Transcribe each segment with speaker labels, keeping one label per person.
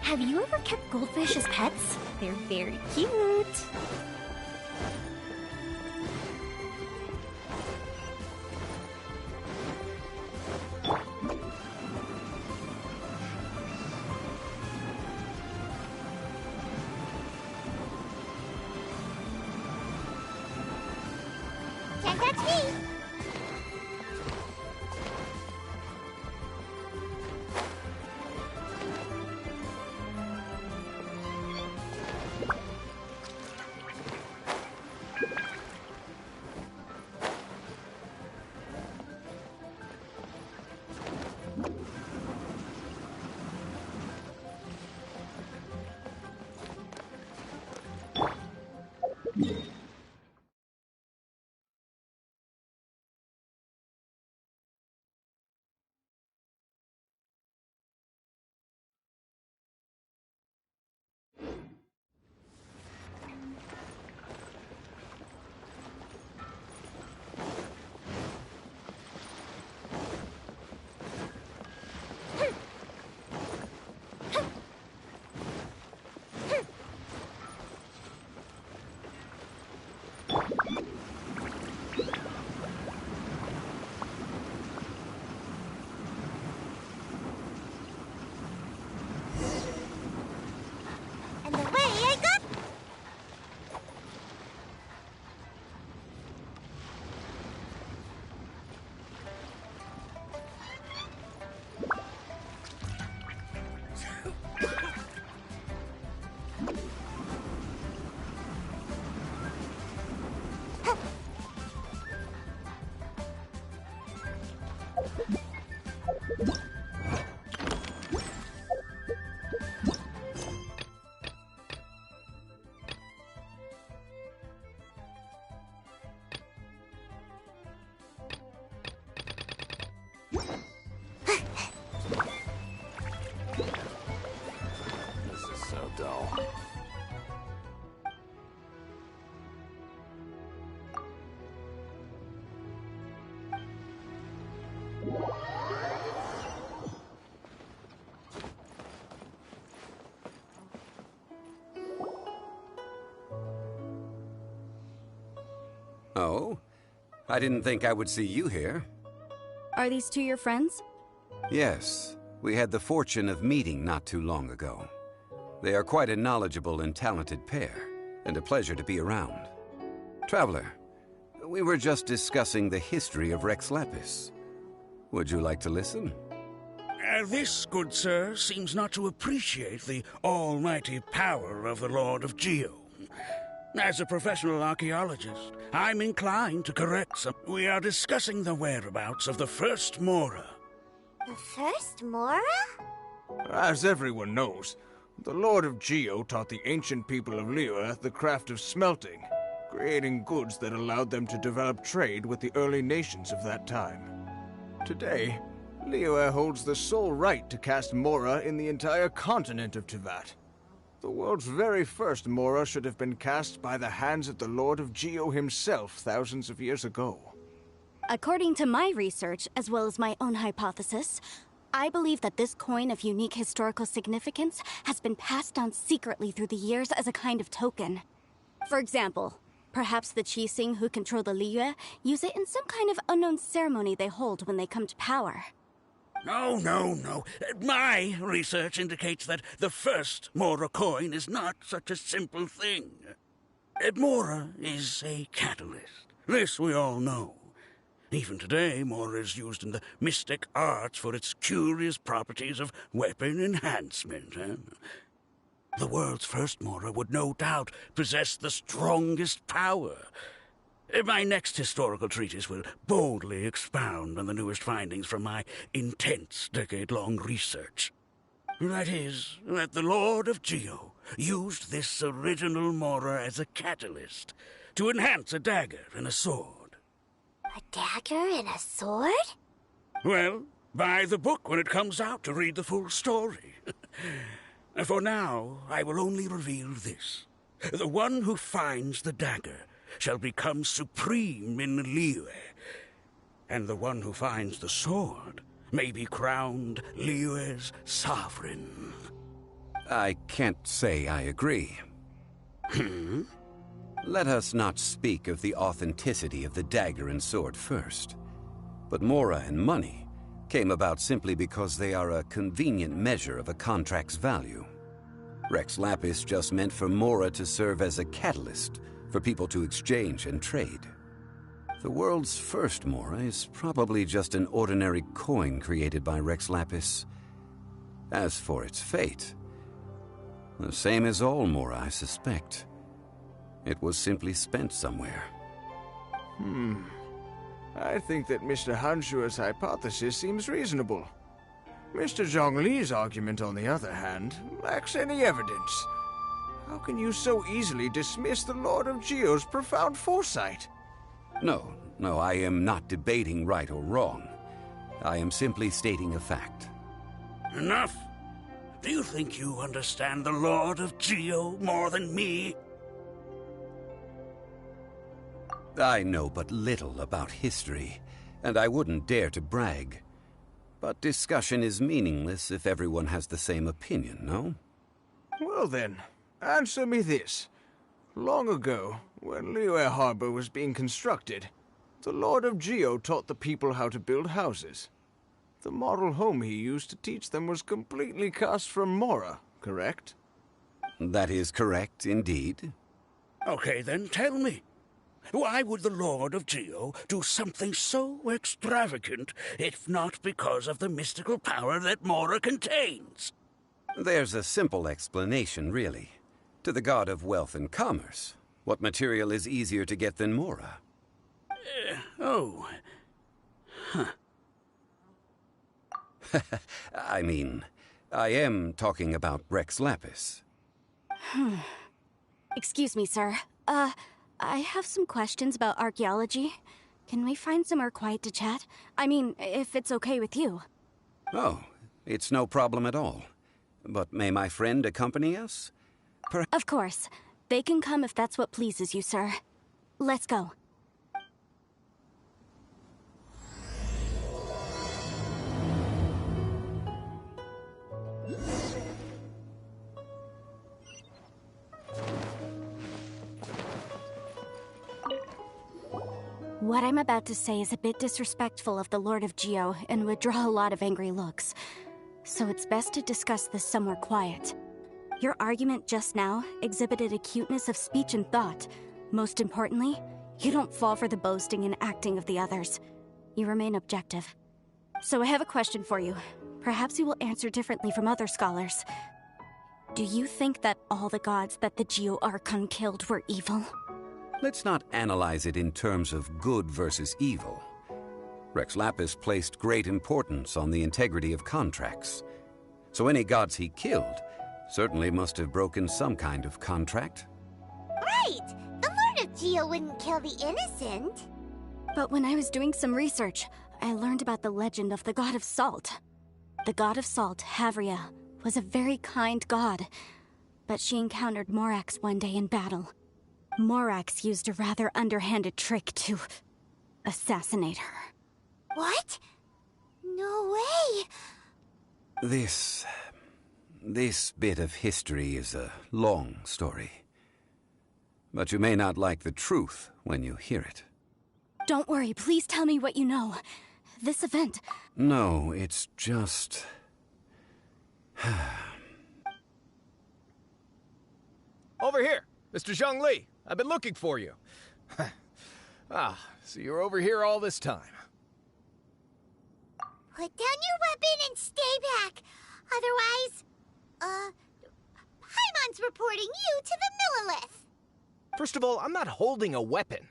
Speaker 1: Have you ever kept goldfish as pets? They're very cute.
Speaker 2: Can't touch me! And away I go!
Speaker 3: This is so dull.
Speaker 4: Oh? I didn't think I would see you here.
Speaker 1: Are these two your friends?
Speaker 4: Yes, we had the fortune of meeting not too long ago. They are quite a knowledgeable and talented pair, and a pleasure to be around. Traveler, we were just discussing the history of Rex Lapis. Would you like to listen?
Speaker 5: This, good sir, seems not to appreciate the almighty power of the Lord of Geo. As a professional archaeologist, I'm inclined to correct some. We are discussing the whereabouts of the first Mora.
Speaker 2: The first Mora?
Speaker 6: As everyone knows, the Lord of Geo taught the ancient people of Liyue the craft of smelting, creating goods that allowed them to develop trade with the early nations of that time. Today, Liyue holds the sole right to cast Mora in the entire continent of Teyvat. The world's very first Mora should have been cast by the hands of the Lord of Geo himself thousands of years ago.
Speaker 1: According to my research, as well as my own hypothesis, I believe that this coin of unique historical significance has been passed down secretly through the years as a kind of token. For example, perhaps the Qixing who control the Liyue use it in some kind of unknown ceremony they hold when they come to power.
Speaker 5: No. My research indicates that the first Mora coin is not such a simple thing. Mora is a catalyst. This we all know. Even today, Mora is used in the mystic arts for its curious properties of weapon enhancement. The world's first Mora would no doubt possess the strongest power. My next historical treatise will boldly expound on the newest findings from my intense decade-long research. That is, that the Lord of Geo used this original Mora as a catalyst to enhance a dagger and a sword.
Speaker 2: A dagger and a sword?
Speaker 5: Well, buy the book when it comes out to read the full story. For now, I will only reveal this. The one who finds the dagger shall become supreme in Liyue, and the one who finds the sword may be crowned Liyue's sovereign.
Speaker 4: I can't say I agree. Let us not speak of the authenticity of the dagger and sword first. But Mora and money came about simply because they are a convenient measure of a contract's value. Rex Lapis just meant for Mora to serve as a catalyst for people to exchange and trade. The world's first Mora is probably just an ordinary coin created by Rex Lapis. As for its fate, the same as all Mora, I suspect. It was simply spent somewhere.
Speaker 6: I think that Mr. Hanshua's hypothesis seems reasonable. Mr. Zhongli's argument, on the other hand, lacks any evidence. How can you so easily dismiss the Lord of Geo's profound foresight?
Speaker 4: No, I am not debating right or wrong. I am simply stating a fact.
Speaker 5: Enough! Do you think you understand the Lord of Geo more than me?
Speaker 4: I know but little about history, and I wouldn't dare to brag. But discussion is meaningless if everyone has the same opinion, no?
Speaker 6: Well then, answer me this. Long ago, when Liyue Harbor was being constructed, the Lord of Geo taught the people how to build houses. The model home he used to teach them was completely cast from Mora, correct?
Speaker 4: That is correct, indeed.
Speaker 5: Okay, then tell me. Why would the Lord of Geo do something so extravagant, if not because of the mystical power that Mora contains?
Speaker 4: There's a simple explanation, really. To the god of wealth and commerce, what material is easier to get than Mora? I mean, I am talking about Rex Lapis.
Speaker 1: Excuse me, sir. I have some questions about archaeology. Can we find somewhere quiet to chat? I mean, if it's okay with you.
Speaker 4: Oh, it's no problem at all. But may my friend accompany us?
Speaker 1: Of course. They can come if that's what pleases you, sir. Let's go. What I'm about to say is a bit disrespectful of the Lord of Geo and would draw a lot of angry looks. So it's best to discuss this somewhere quiet. Your argument just now exhibited acuteness of speech and thought. Most importantly, you don't fall for the boasting and acting of the others. You remain objective. So I have a question for you. Perhaps you will answer differently from other scholars. Do you think that all the gods that the Geo Archon killed were evil?
Speaker 4: Let's not analyze it in terms of good versus evil. Rex Lapis placed great importance on the integrity of contracts. So any gods he killed certainly must have broken some kind of contract.
Speaker 2: Right! The Lord of Geo wouldn't kill the innocent.
Speaker 1: But when I was doing some research, I learned about the legend of the god of salt. The god of salt, Havria, was a very kind god. But she encountered Morax one day in battle. Morax used a rather underhanded trick to assassinate her.
Speaker 2: What? No way!
Speaker 4: This bit of history is a long story. But you may not like the truth when you hear it.
Speaker 1: Don't worry, please tell me what you know. This event...
Speaker 4: No, it's just...
Speaker 7: Over here, Mr. Zhongli. I've been looking for you. So you're over here all this time.
Speaker 2: Put down your weapon and stay back. Otherwise, Paimon's reporting you to the Millilith.
Speaker 7: First of all, I'm not holding a weapon.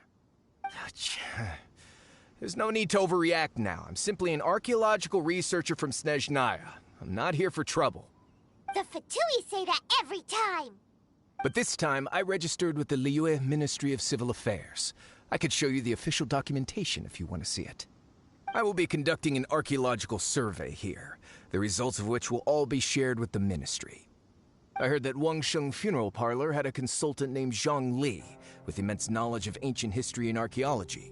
Speaker 7: There's no need to overreact now. I'm simply an archaeological researcher from Snezhnaya. I'm not here for trouble.
Speaker 2: The Fatui say that every time.
Speaker 7: But this time, I registered with the Liyue Ministry of Civil Affairs. I could show you the official documentation if you want to see it. I will be conducting an archaeological survey here, the results of which will all be shared with the ministry. I heard that Wangsheng Funeral Parlor had a consultant named Zhongli, with immense knowledge of ancient history and archaeology.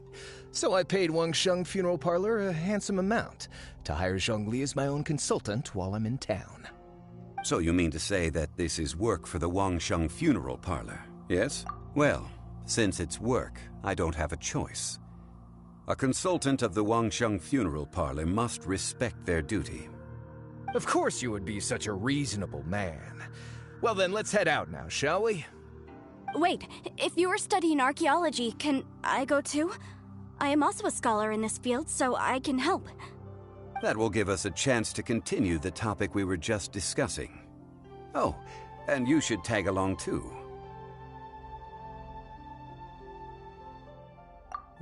Speaker 7: So I paid Wangsheng Funeral Parlor a handsome amount to hire Zhongli as my own consultant while I'm in town.
Speaker 4: So you mean to say that this is work for the Wangsheng funeral parlor, yes? Well, since it's work, I don't have a choice. A consultant of the Wangsheng funeral parlor must respect their duty.
Speaker 7: Of course you would be such a reasonable man. Well then, let's head out now, shall we?
Speaker 1: Wait, if you are studying archaeology, can I go too? I am also a scholar in this field, so I can help.
Speaker 4: That will give us a chance to continue the topic we were just discussing. Oh, and you should tag along too.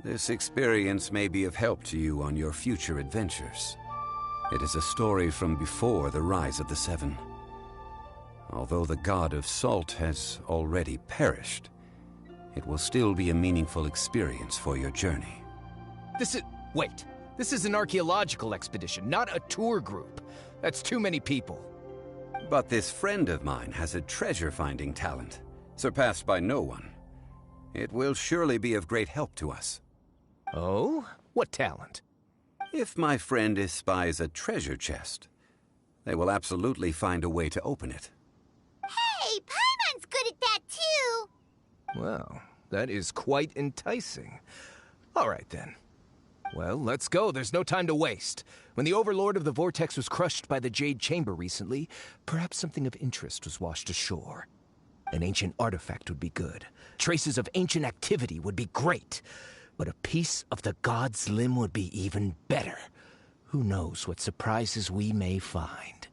Speaker 4: This experience may be of help to you on your future adventures. It is a story from before the rise of the Seven. Although the god of salt has already perished, it will still be a meaningful experience for your journey.
Speaker 7: Wait. This is an archaeological expedition, not a tour group. That's too many people.
Speaker 4: But this friend of mine has a treasure-finding talent, surpassed by no one. It will surely be of great help to us.
Speaker 7: Oh? What talent?
Speaker 4: If my friend espies a treasure chest, they will absolutely find a way to open it.
Speaker 2: Hey, Paimon's good at that too!
Speaker 7: Well, that is quite enticing. All right then. Well, let's go. There's no time to waste. When the Overlord of the Vortex was crushed by the Jade Chamber recently, perhaps something of interest was washed ashore. An ancient artifact would be good. Traces of ancient activity would be great. But a piece of the god's limb would be even better. Who knows what surprises we may find.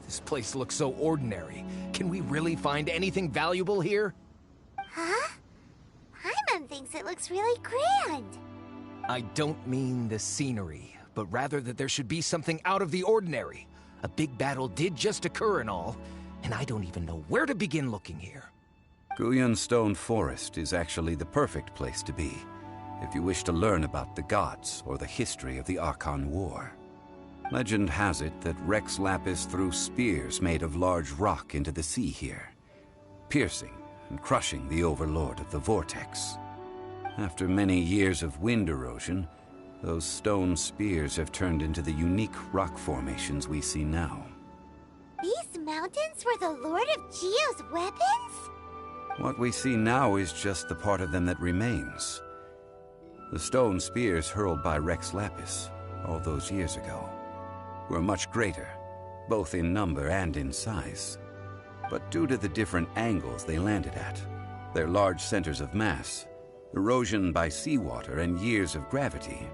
Speaker 7: This place looks so ordinary. Can we really find anything valuable here?
Speaker 2: Huh? Paimon thinks it looks really grand.
Speaker 7: I don't mean the scenery, but rather that there should be something out of the ordinary. A big battle did just occur and all, and I don't even know where to begin looking here.
Speaker 4: Guyan Stone Forest is actually the perfect place to be, if you wish to learn about the gods or the history of the Archon War. Legend has it that Rex Lapis threw spears made of large rock into the sea here, piercing and crushing the Overlord of the Vortex. After many years of wind erosion, those stone spears have turned into the unique rock formations we see now.
Speaker 2: These mountains were the Lord of Geo's weapons?
Speaker 4: What we see now is just the part of them that remains. The stone spears hurled by Rex Lapis all those years ago were much greater, both in number and in size. But due to the different angles they landed at, their large centers of mass, erosion by seawater, and years of gravity,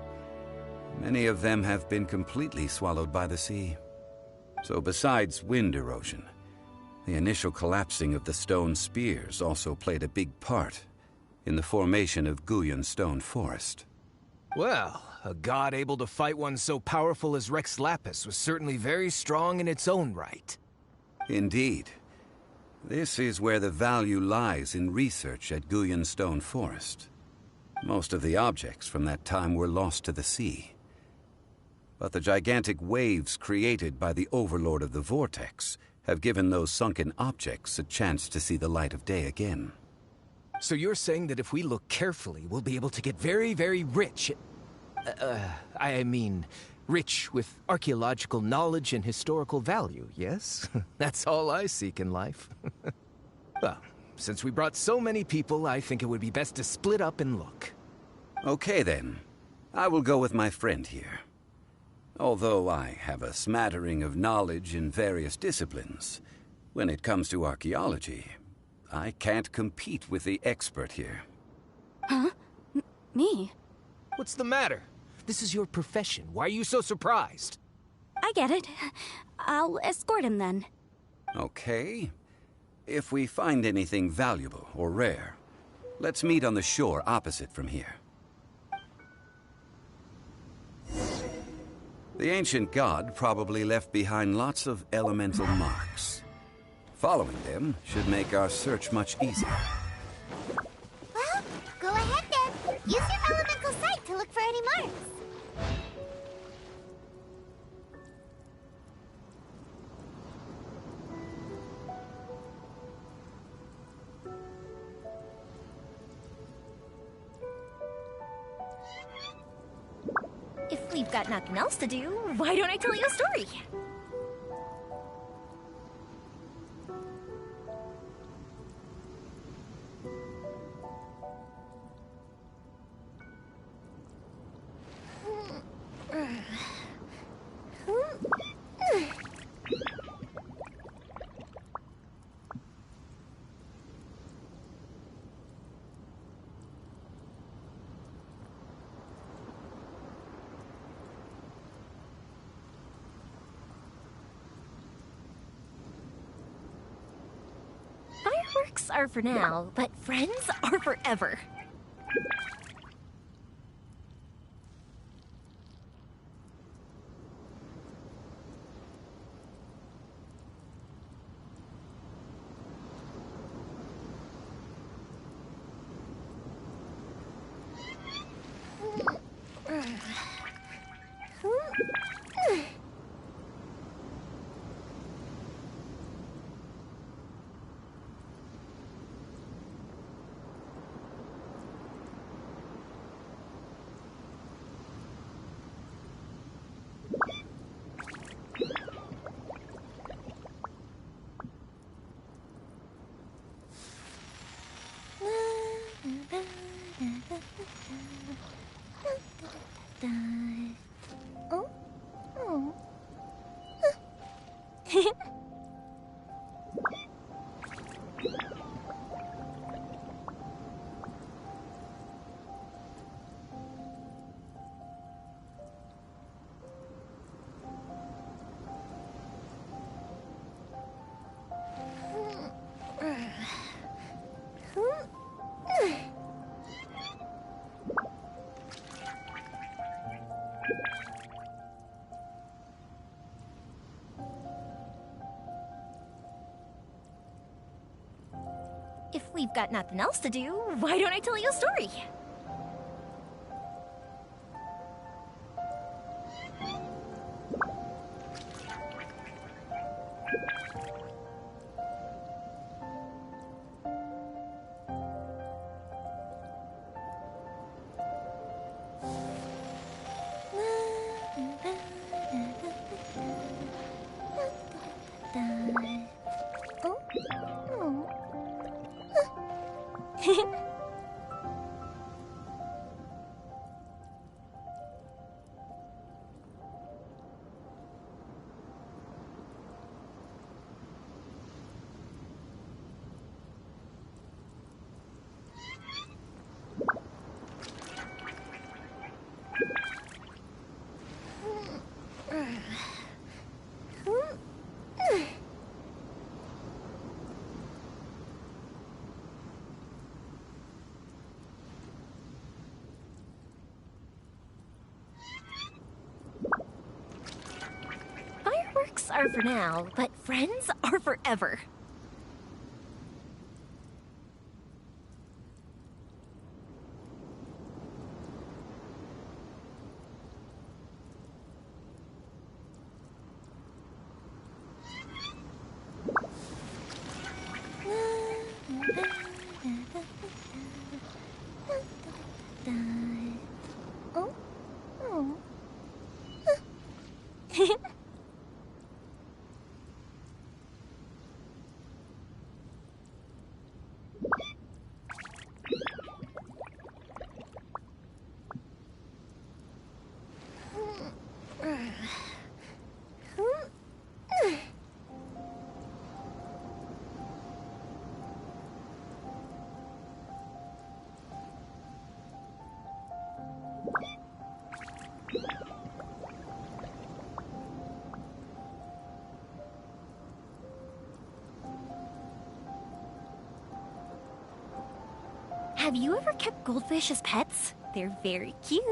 Speaker 4: many of them have been completely swallowed by the sea. So besides wind erosion, the initial collapsing of the stone spears also played a big part in the formation of Guyan Stone Forest.
Speaker 7: Well, a god able to fight one so powerful as Rex Lapis was certainly very strong in its own right.
Speaker 4: Indeed. This is where the value lies in research at Guyan Stone Forest. Most of the objects from that time were lost to the sea. But the gigantic waves created by the Overlord of the Vortex have given those sunken objects a chance to see the light of day again.
Speaker 7: So you're saying that if we look carefully, we'll be able to get very, very rich. I mean, rich with archaeological knowledge and historical value, yes? That's all I seek in life. Well, since we brought so many people, I think it would be best to split up and look.
Speaker 4: Okay then. I will go with my friend here. Although I have a smattering of knowledge in various disciplines, when it comes to archaeology, I can't compete with the expert here.
Speaker 1: Huh? Me?
Speaker 7: What's the matter? This is your profession. Why are you so surprised?
Speaker 1: I get it. I'll escort him then.
Speaker 4: Okay. If we find anything valuable or rare, Let's meet on the shore opposite from here. The ancient god probably left behind lots of elemental marks. Following them should make our search much easier.
Speaker 2: Well, go ahead then. Use your elemental sight to look for any marks.
Speaker 8: If we've got nothing else to do, why don't I tell you a story? Fireworks are for now, but friends are forever. Oh? Oh. If we've got nothing else to do, why don't I tell you a story? Fireworks are for now, but friends are forever. Oh? Oh. Have you ever kept goldfish as pets? They're very cute.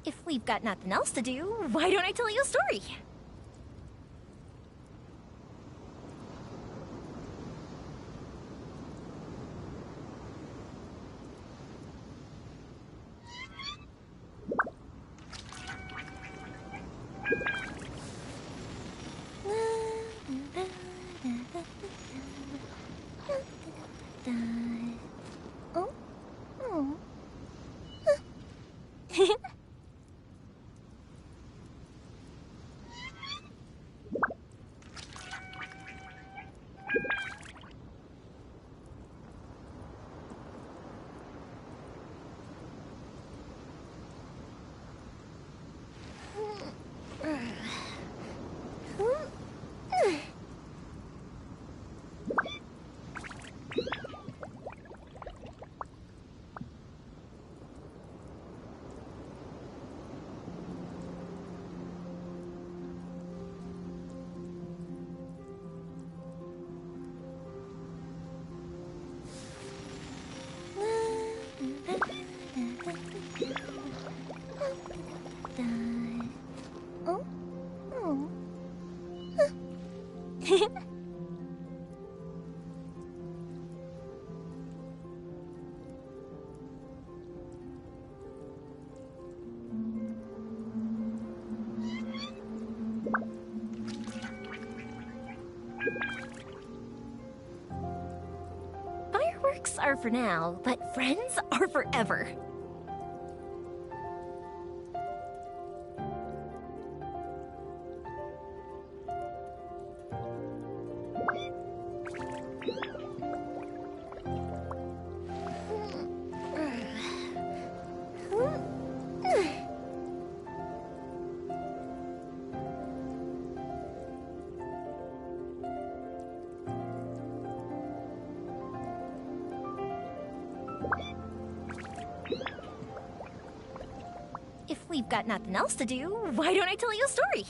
Speaker 8: If we've got nothing else to do, why don't I tell you a story? Fireworks are for now, but friends are forever. If we've got nothing else to do, why don't I tell you a story?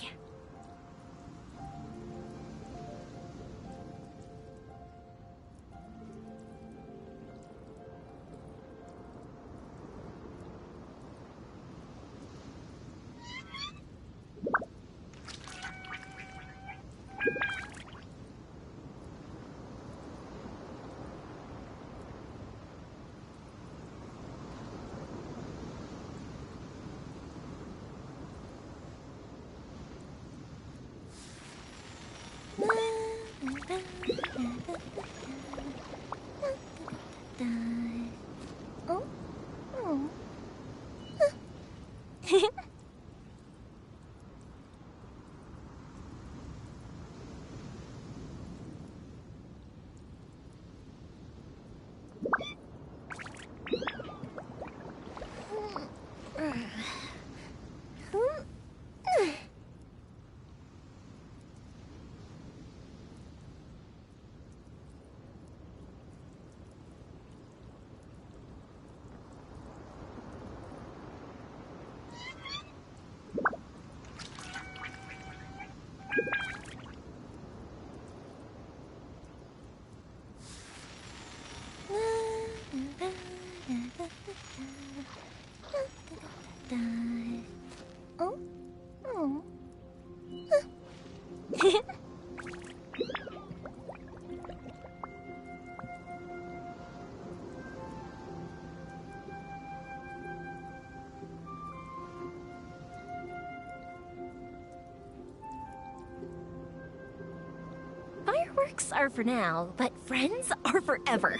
Speaker 8: Fireworks are for now, but friends are forever.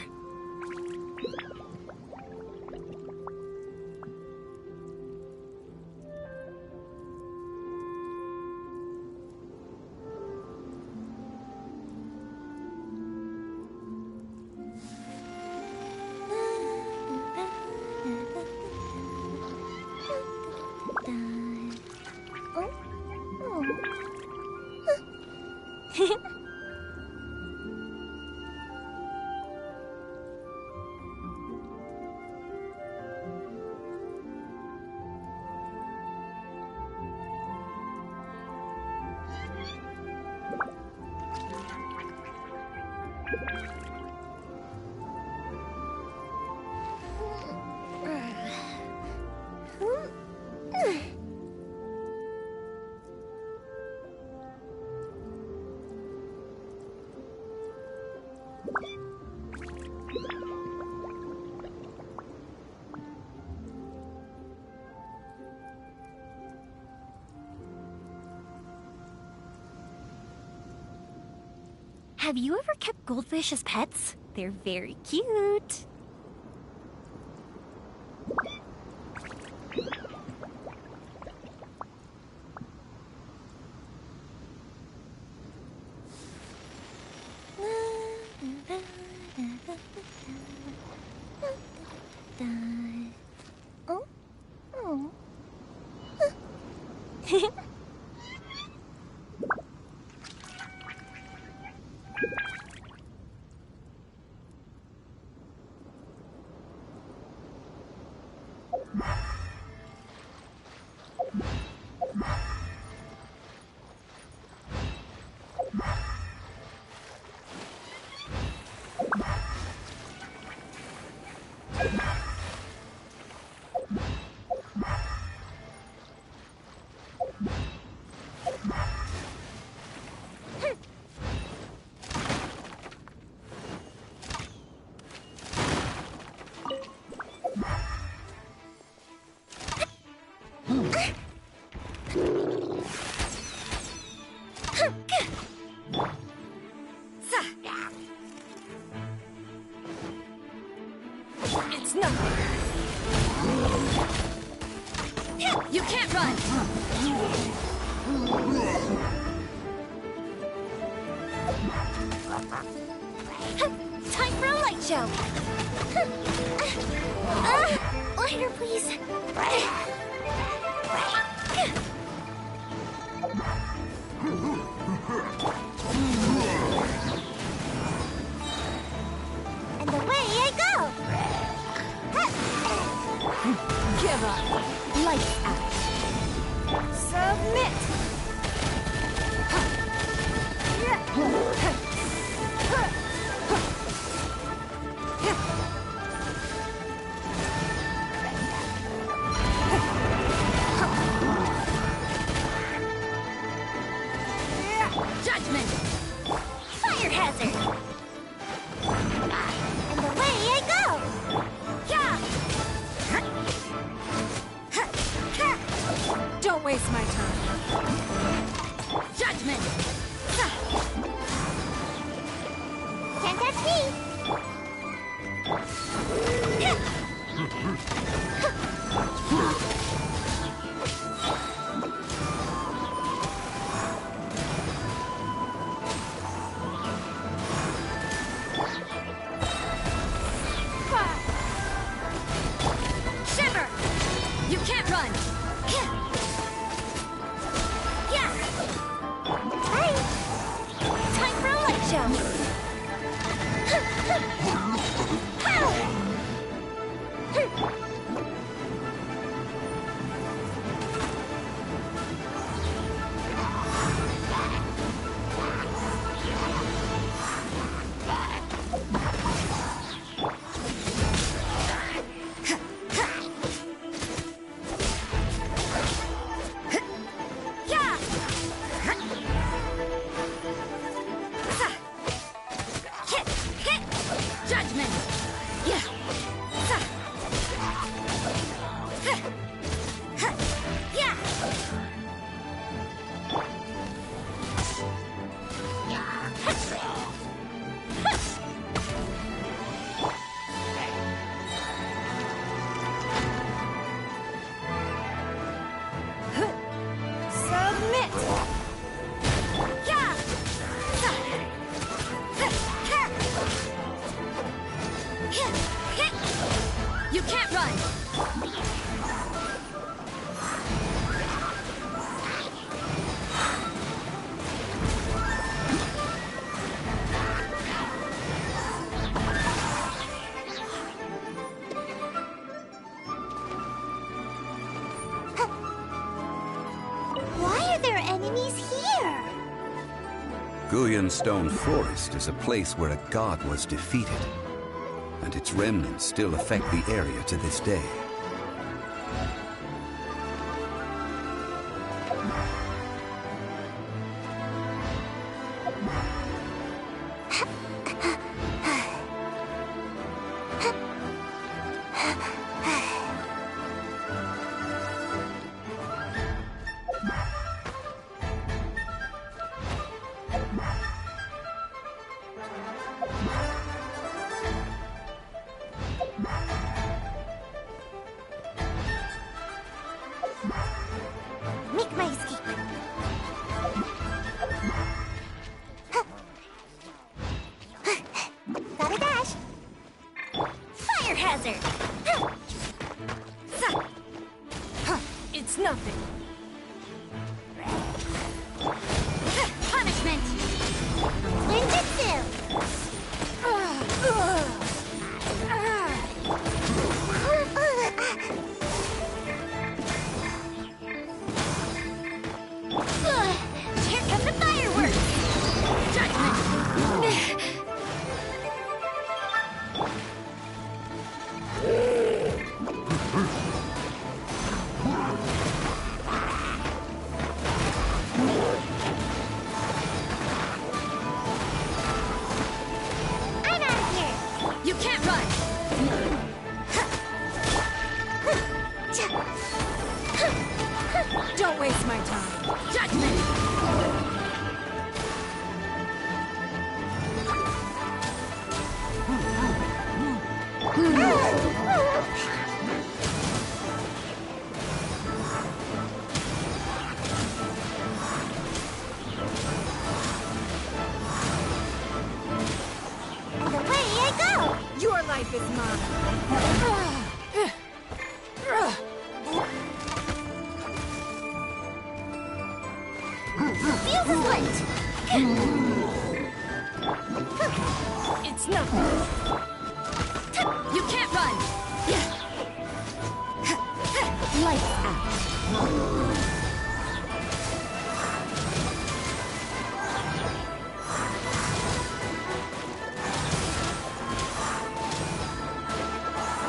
Speaker 8: Have you ever kept goldfish as pets? They're very cute. Oh? Oh. It's nothing. You can't run. Time for a light show. Lighter, please.
Speaker 2: And away I go!
Speaker 8: Give up. Lights out. Submit. Judgment. Fire hazard.
Speaker 2: And away I go!
Speaker 8: Don't waste my time. Judgment.
Speaker 2: Can't touch me!
Speaker 8: Shiver. You can't run. Time for a light show. Submit! You can't run!
Speaker 2: Why are there enemies here?
Speaker 4: Guyan Stone Forest is a place where a god was defeated, and its remnants still affect the area to this day.
Speaker 2: Make my escape. Got a dash.
Speaker 8: Fire hazard! It's nothing.
Speaker 2: Punishment. Ninjutsu.
Speaker 8: Here come the fireworks! Judgment!
Speaker 2: I'm out of here.
Speaker 8: You can't run! Don't waste my time. Judgment!
Speaker 2: And away I go.
Speaker 8: Your life is mine.
Speaker 2: Fuse is lit.
Speaker 8: It's nothing. You can't run. Lights out.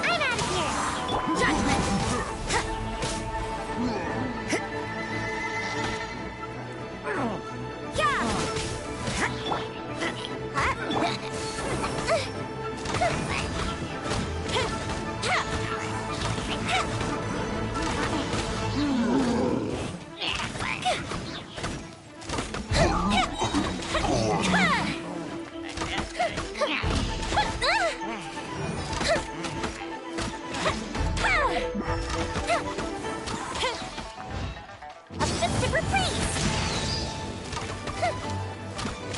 Speaker 2: I'm out of here.
Speaker 8: Judgment!
Speaker 2: A festive reprise.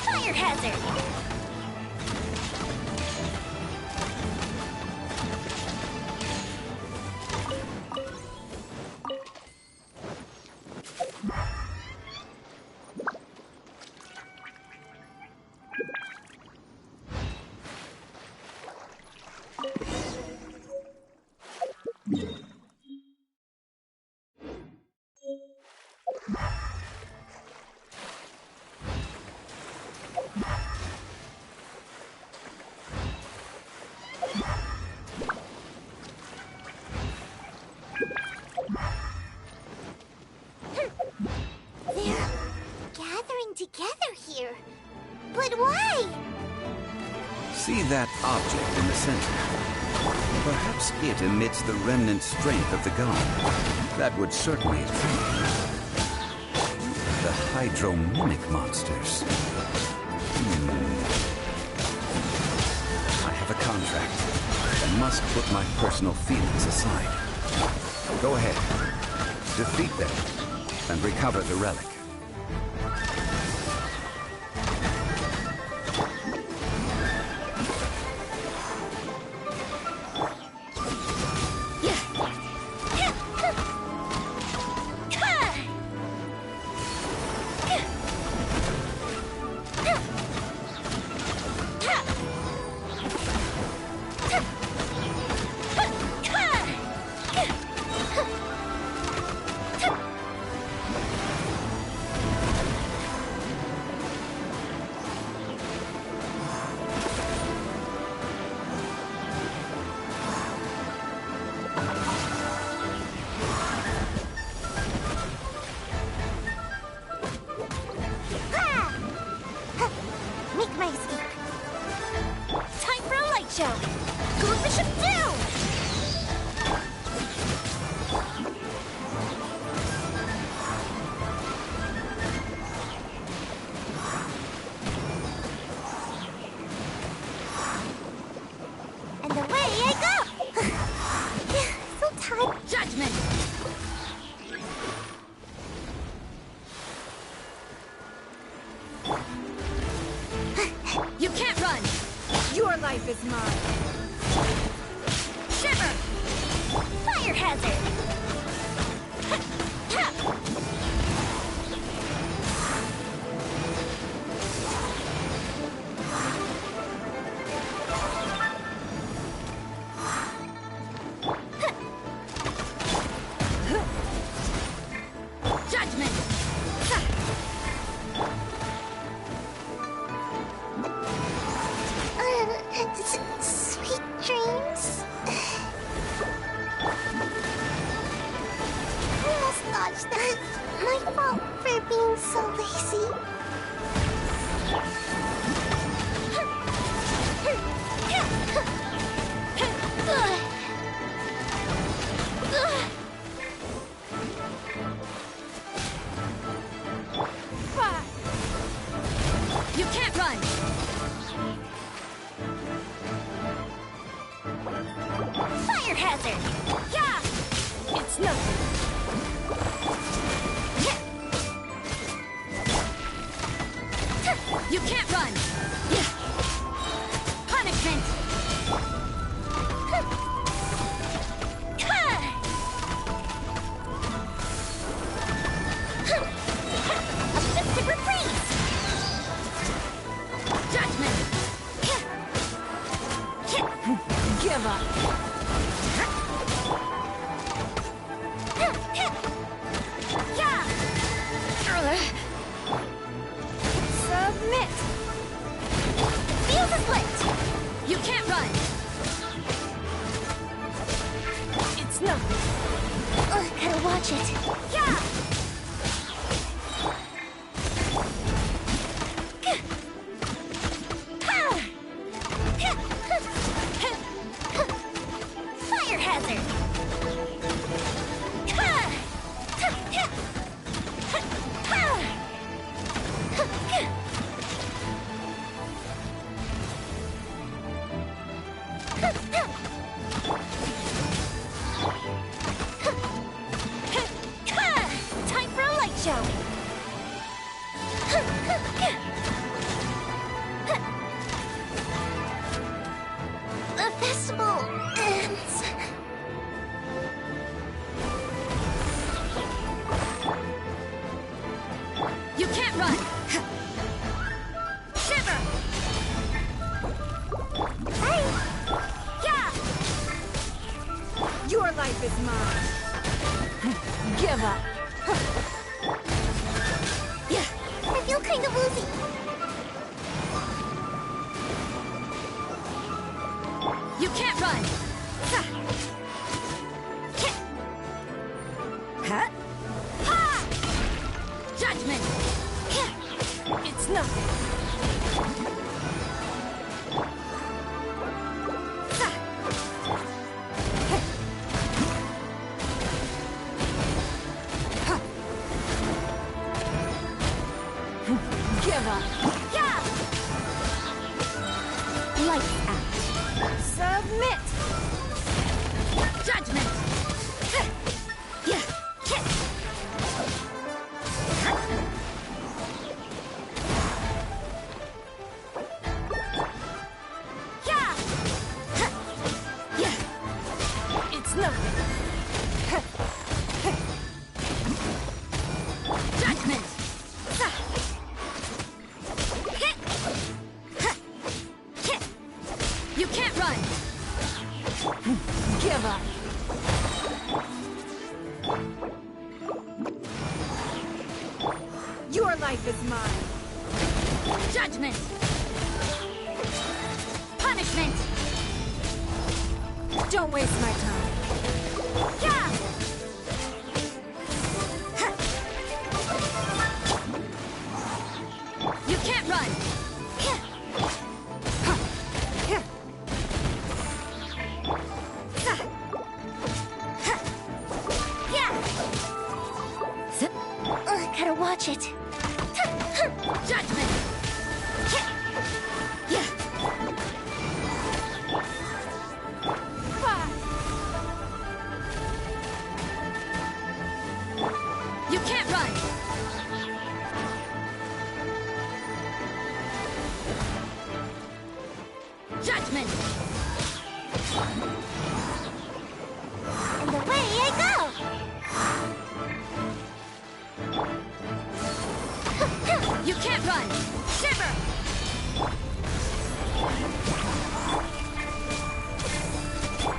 Speaker 2: Fire hazard. They're gathering together here. But why?
Speaker 4: See that object in the center? Perhaps it emits the remnant strength of the god. That would certainly attract them. The hydromimic monsters. I have a contract. I must put my personal feelings aside. Go ahead. Defeat them and recover the relic.
Speaker 2: Make my escape.
Speaker 8: Time for a light show! Go Bishop down!
Speaker 2: And away I go! So tired.
Speaker 8: Judgment! You can't run! Your life is mine! Shiver! Fire hazard! Judgment!
Speaker 2: Sweet dreams. I must dodge that. My fault for being so lazy.
Speaker 8: You can't run! Fire hazard! Yeah! It's nothing. You can't run! Punishment! A festive reprise! Judgment! Give up! Yeah! Submit! Fuse is lit! You can't run! It's nothing.
Speaker 2: Gotta watch it.
Speaker 8: Yeah! Fire hazard! Time for a light show!
Speaker 2: The festival ends.
Speaker 8: You can't run! Shiver!
Speaker 2: Bye.
Speaker 8: Yeah! Your life is mine! Give up!
Speaker 2: I feel kind of woozy.
Speaker 8: You can't run! Huh? Ha! Judgment! It's nothing. Give up. Yeah! Submit! Judgment! Yeah. It's nothing. Judgment! You can't run! Give up! Your life is mine! Judgment! Punishment! Don't waste my time. Yeah! You can't run!
Speaker 2: Gotta watch it.
Speaker 8: Judgment! Yeah! You can't run! Judgment!
Speaker 2: And away I go!
Speaker 8: You can't run! Shiver!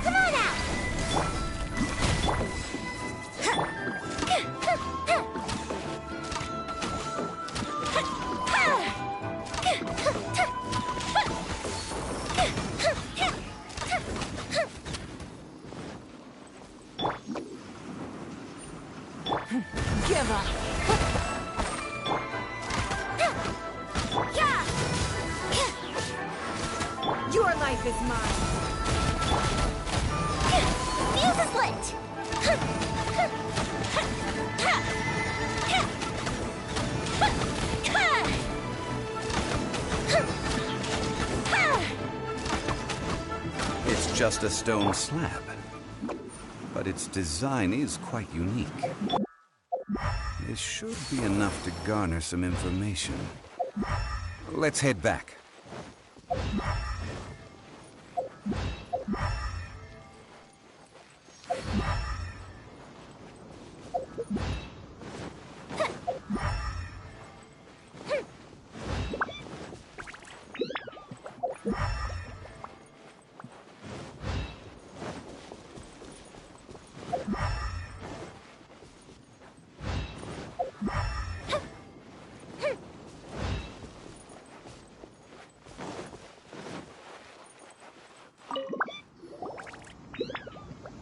Speaker 2: Come on out!
Speaker 8: Give up! Your life is mine!
Speaker 2: Fuse is lit!
Speaker 4: It's just a stone slab, but its design is quite unique. This should be enough to garner some information. Let's head back.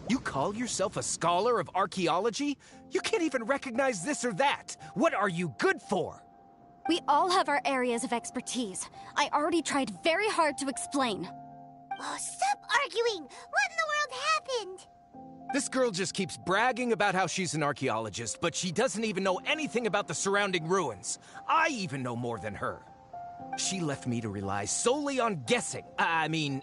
Speaker 7: You call yourself a scholar of archaeology? You can't even recognize this or that. What are you good for?
Speaker 1: We all have our areas of expertise. I already tried very hard to explain.
Speaker 2: Oh, stop arguing! What in the world happened?
Speaker 7: This girl just keeps bragging about how she's an archaeologist, but she doesn't even know anything about the surrounding ruins. I even know more than her. She left me to rely solely on guessing,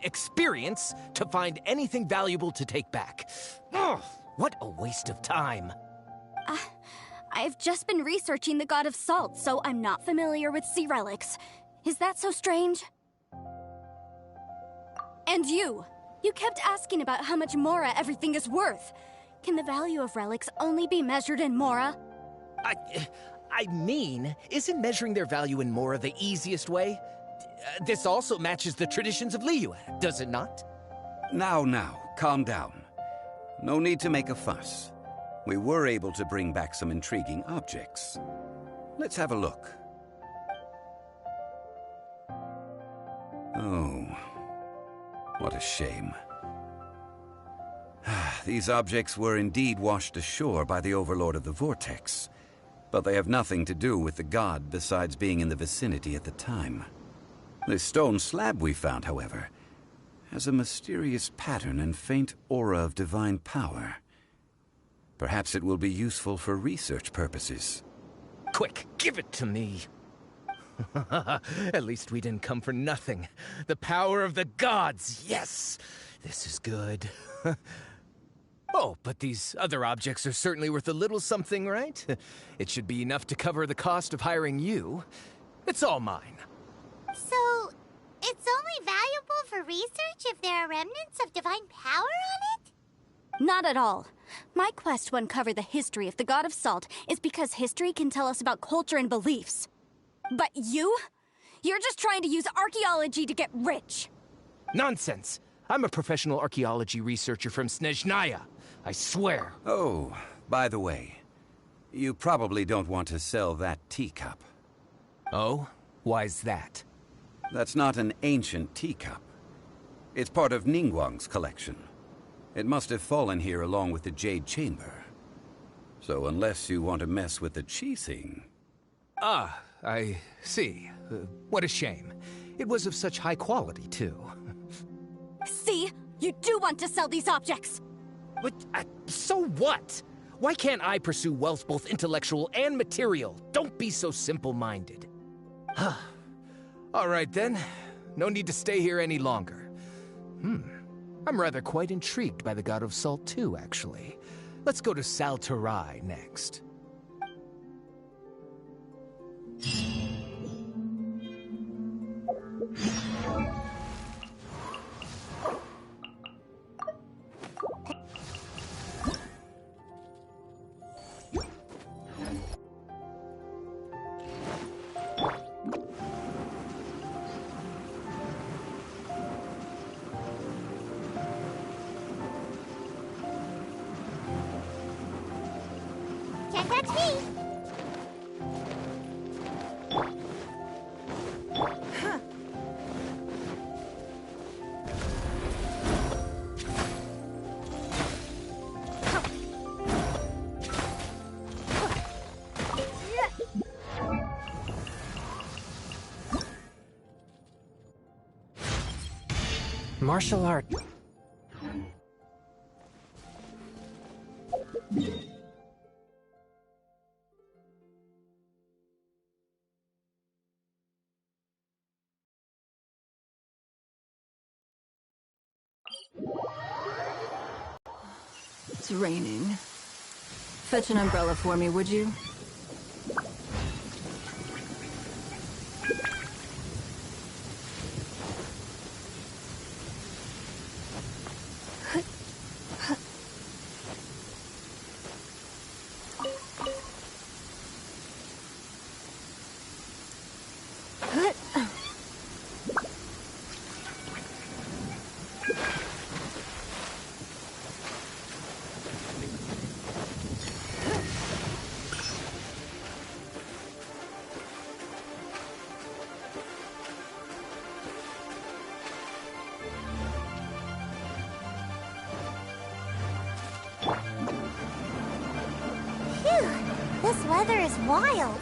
Speaker 7: experience, to find anything valuable to take back. Ugh, what a waste of time.
Speaker 1: I've just been researching the god of salt, so I'm not familiar with sea relics. Is that so strange? And you kept asking about how much Mora everything is worth. Can the value of relics only be measured in Mora?
Speaker 7: Isn't measuring their value in Mora the easiest way? This also matches the traditions of Liyue, does it not?
Speaker 4: Now, calm down. No need to make a fuss. We were able to bring back some intriguing objects. Let's have a look. Oh, what a shame. These objects were indeed washed ashore by the Overlord of the Vortex, but they have nothing to do with the god besides being in the vicinity at the time. This stone slab we found, however, has a mysterious pattern and faint aura of divine power. Perhaps it will be useful for research purposes.
Speaker 7: Quick, give it to me. At least we didn't come for nothing. The power of the gods, yes! This is good. Oh, but these other objects are certainly worth a little something, right? It should be enough to cover the cost of hiring you. It's all mine.
Speaker 2: So, it's only valuable for research if there are remnants of divine power on it?
Speaker 1: Not at all. My quest to uncover the history of the God of Salt is because history can tell us about culture and beliefs. But you? You're just trying to use archaeology to get rich.
Speaker 7: Nonsense! I'm a professional archaeology researcher from Snezhnaya. I swear.
Speaker 4: Oh, by the way, you probably don't want to sell that teacup.
Speaker 7: Oh? Why's that?
Speaker 4: That's not an ancient teacup. It's part of Ningguang's collection. It must have fallen here along with the Jade Chamber. So unless you want to mess with the Qixing...
Speaker 7: Ah, I see. What a shame. It was of such high quality, too.
Speaker 1: See? You do want to sell these objects!
Speaker 7: But, so what? Why can't I pursue wealth both intellectual and material? Don't be so simple-minded. All right, then. No need to stay here any longer. I'm rather quite intrigued by the God of Salt, too, actually. Let's go to Saltarai next.
Speaker 2: Can't catch me!
Speaker 7: Martial art.
Speaker 9: It's raining. Fetch an umbrella for me, would you?
Speaker 2: This weather is wild.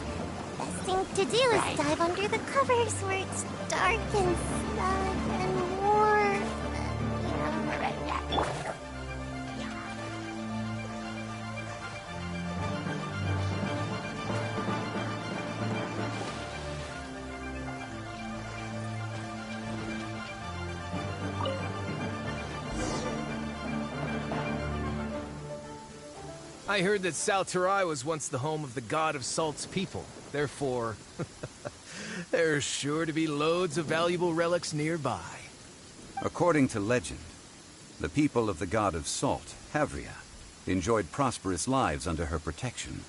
Speaker 2: Best thing to do is dive under the covers where it's dark and snug and warm.
Speaker 7: I heard that Saltarai was once the home of the God of Salt's people. Therefore, there's sure to be loads of valuable relics nearby.
Speaker 4: According to legend, the people of the God of Salt, Havria, enjoyed prosperous lives under her protection.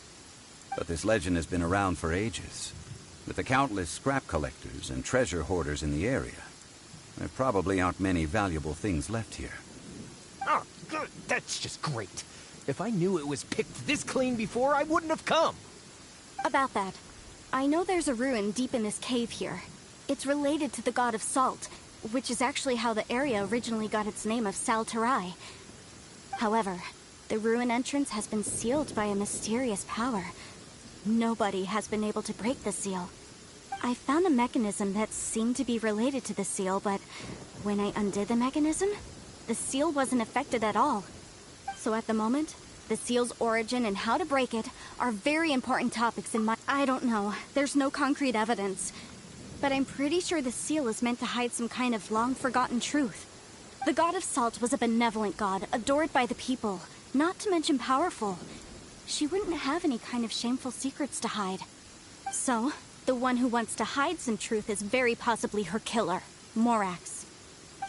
Speaker 4: But this legend has been around for ages. With the countless scrap collectors and treasure hoarders in the area, there probably aren't many valuable things left here.
Speaker 7: Oh, good. That's just great. If I knew it was picked this clean before, I wouldn't have come.
Speaker 1: About that, I know there's a ruin deep in this cave here. It's related to the God of Salt, which is actually how the area originally got its name of Saltarai. However, the ruin entrance has been sealed by a mysterious power. Nobody has been able to break the seal. I found a mechanism that seemed to be related to the seal, but when I undid the mechanism, the seal wasn't affected at all. So at the moment, the seal's origin and how to break it are very important topics in my... I don't know. There's no concrete evidence. but I'm pretty sure the seal is meant to hide some kind of long-forgotten truth. The god of salt was a benevolent god, adored by the people, not to mention powerful. She wouldn't have any kind of shameful secrets to hide. So, the one who wants to hide some truth is very possibly her killer, Morax.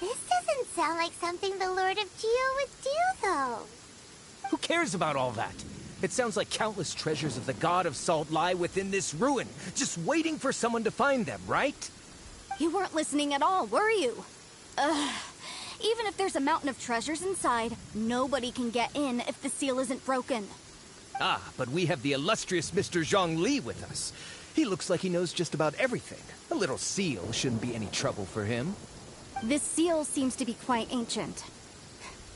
Speaker 2: This doesn't sound like something the Lord of Geo would do, though.
Speaker 7: Who cares about all that? It sounds like countless treasures of the God of Salt lie within this ruin, just waiting for someone to find them, right?
Speaker 1: You weren't listening at all, were you? Even if there's a mountain of treasures inside, nobody can get in if the seal isn't broken.
Speaker 7: Ah, but we have the illustrious Mr. Zhongli with us. He looks like he knows just about everything. A little seal shouldn't be any trouble for him.
Speaker 1: This seal seems to be quite ancient.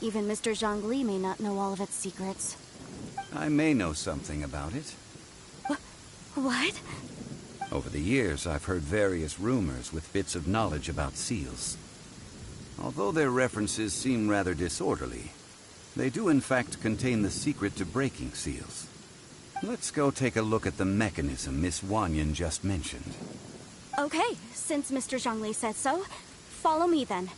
Speaker 1: Even Mr. Zhongli may not know all of its secrets.
Speaker 4: I may know something about it.
Speaker 1: What?
Speaker 4: Over the years, I've heard various rumors with bits of knowledge about seals. Although their references seem rather disorderly, they do in fact contain the secret to breaking seals. Let's go take a look at the mechanism Miss Wanyan just mentioned.
Speaker 1: Okay, since Mr. Zhongli says so, follow me then.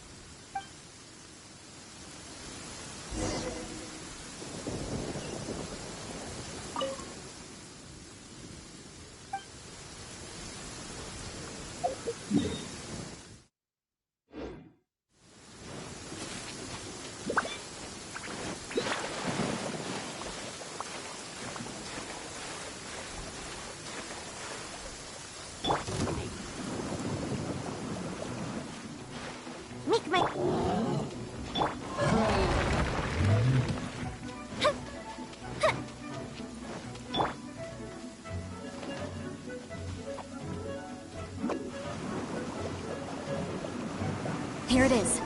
Speaker 2: Make my...
Speaker 1: Here it is.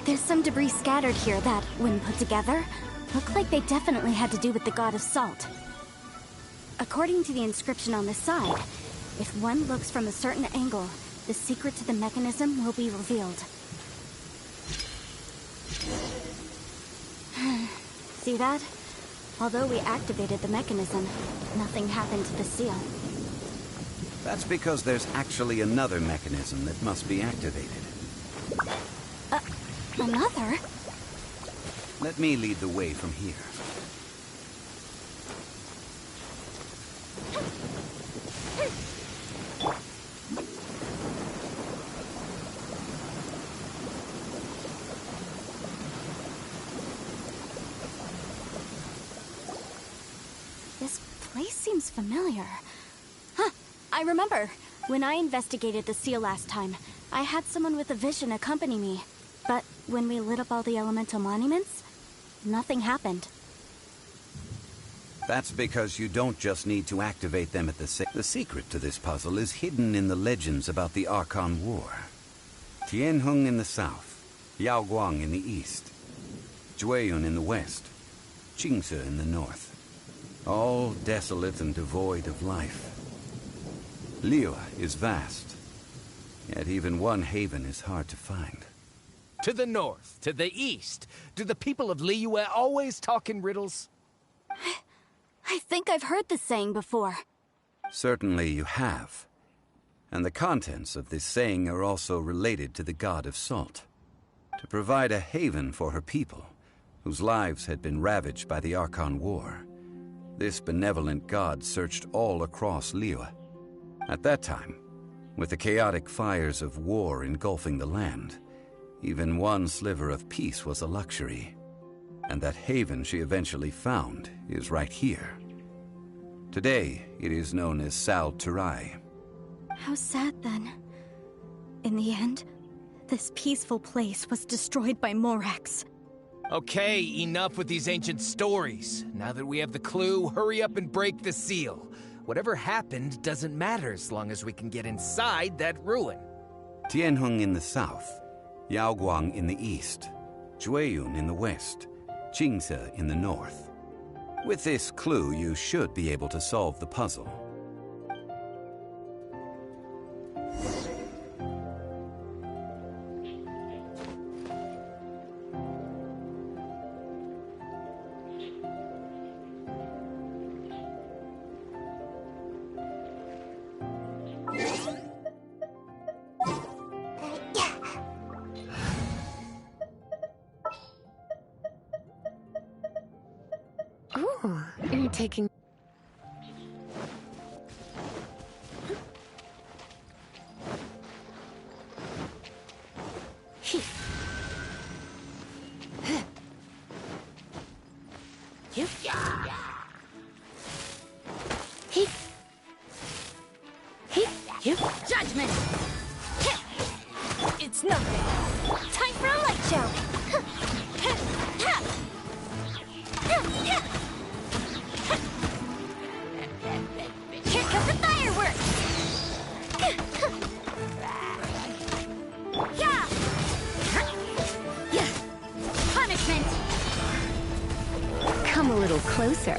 Speaker 1: There's some debris scattered here that, when put together, look like they definitely had to do with the god of salt. According to the inscription on the side, if one looks from a certain angle, the secret to the mechanism will be revealed. See that? Although we activated the mechanism, nothing happened to the seal.
Speaker 4: That's because there's actually another mechanism that must be activated.
Speaker 1: Another?
Speaker 4: Let me lead the way from here.
Speaker 1: This place seems familiar. Huh, I remember. When I investigated the seal last time, I had someone with a vision accompany me. But when we lit up all the elemental monuments, nothing happened.
Speaker 4: That's because you don't just need to activate them at the secret to this puzzle is hidden in the legends about the Archon War. Tianheng in the south, Yaoguang in the east, Jueyun in the west, Qingce in the north. All desolate and devoid of life. Liyue is vast, yet even one haven is hard to find.
Speaker 7: To the north, to the east. Do the people of Liyue always talk in riddles?
Speaker 1: I think I've heard this saying before.
Speaker 4: Certainly you have. And the contents of this saying are also related to the god of salt. To provide a haven for her people, whose lives had been ravaged by the Archon War, this benevolent god searched all across Liyue. At that time, with the chaotic fires of war engulfing the land, even one sliver of peace was a luxury. And that haven she eventually found is right here. Today, it is known as Sal Turai.
Speaker 1: How sad then. In the end, this peaceful place was destroyed by Morax.
Speaker 7: Okay, enough with these ancient stories. Now that we have the clue, hurry up and break the seal. Whatever happened doesn't matter as long as we can get inside that ruin.
Speaker 4: Tianheng in the south, Yaoguang in the east, Jueyun in the west, Qingce in the north. With this clue, you should be able to solve the puzzle.
Speaker 9: taking...
Speaker 8: Judgment! It's nothing. Time for a light show. Here comes the fireworks! Yeah! Punishment!
Speaker 9: Come a little closer.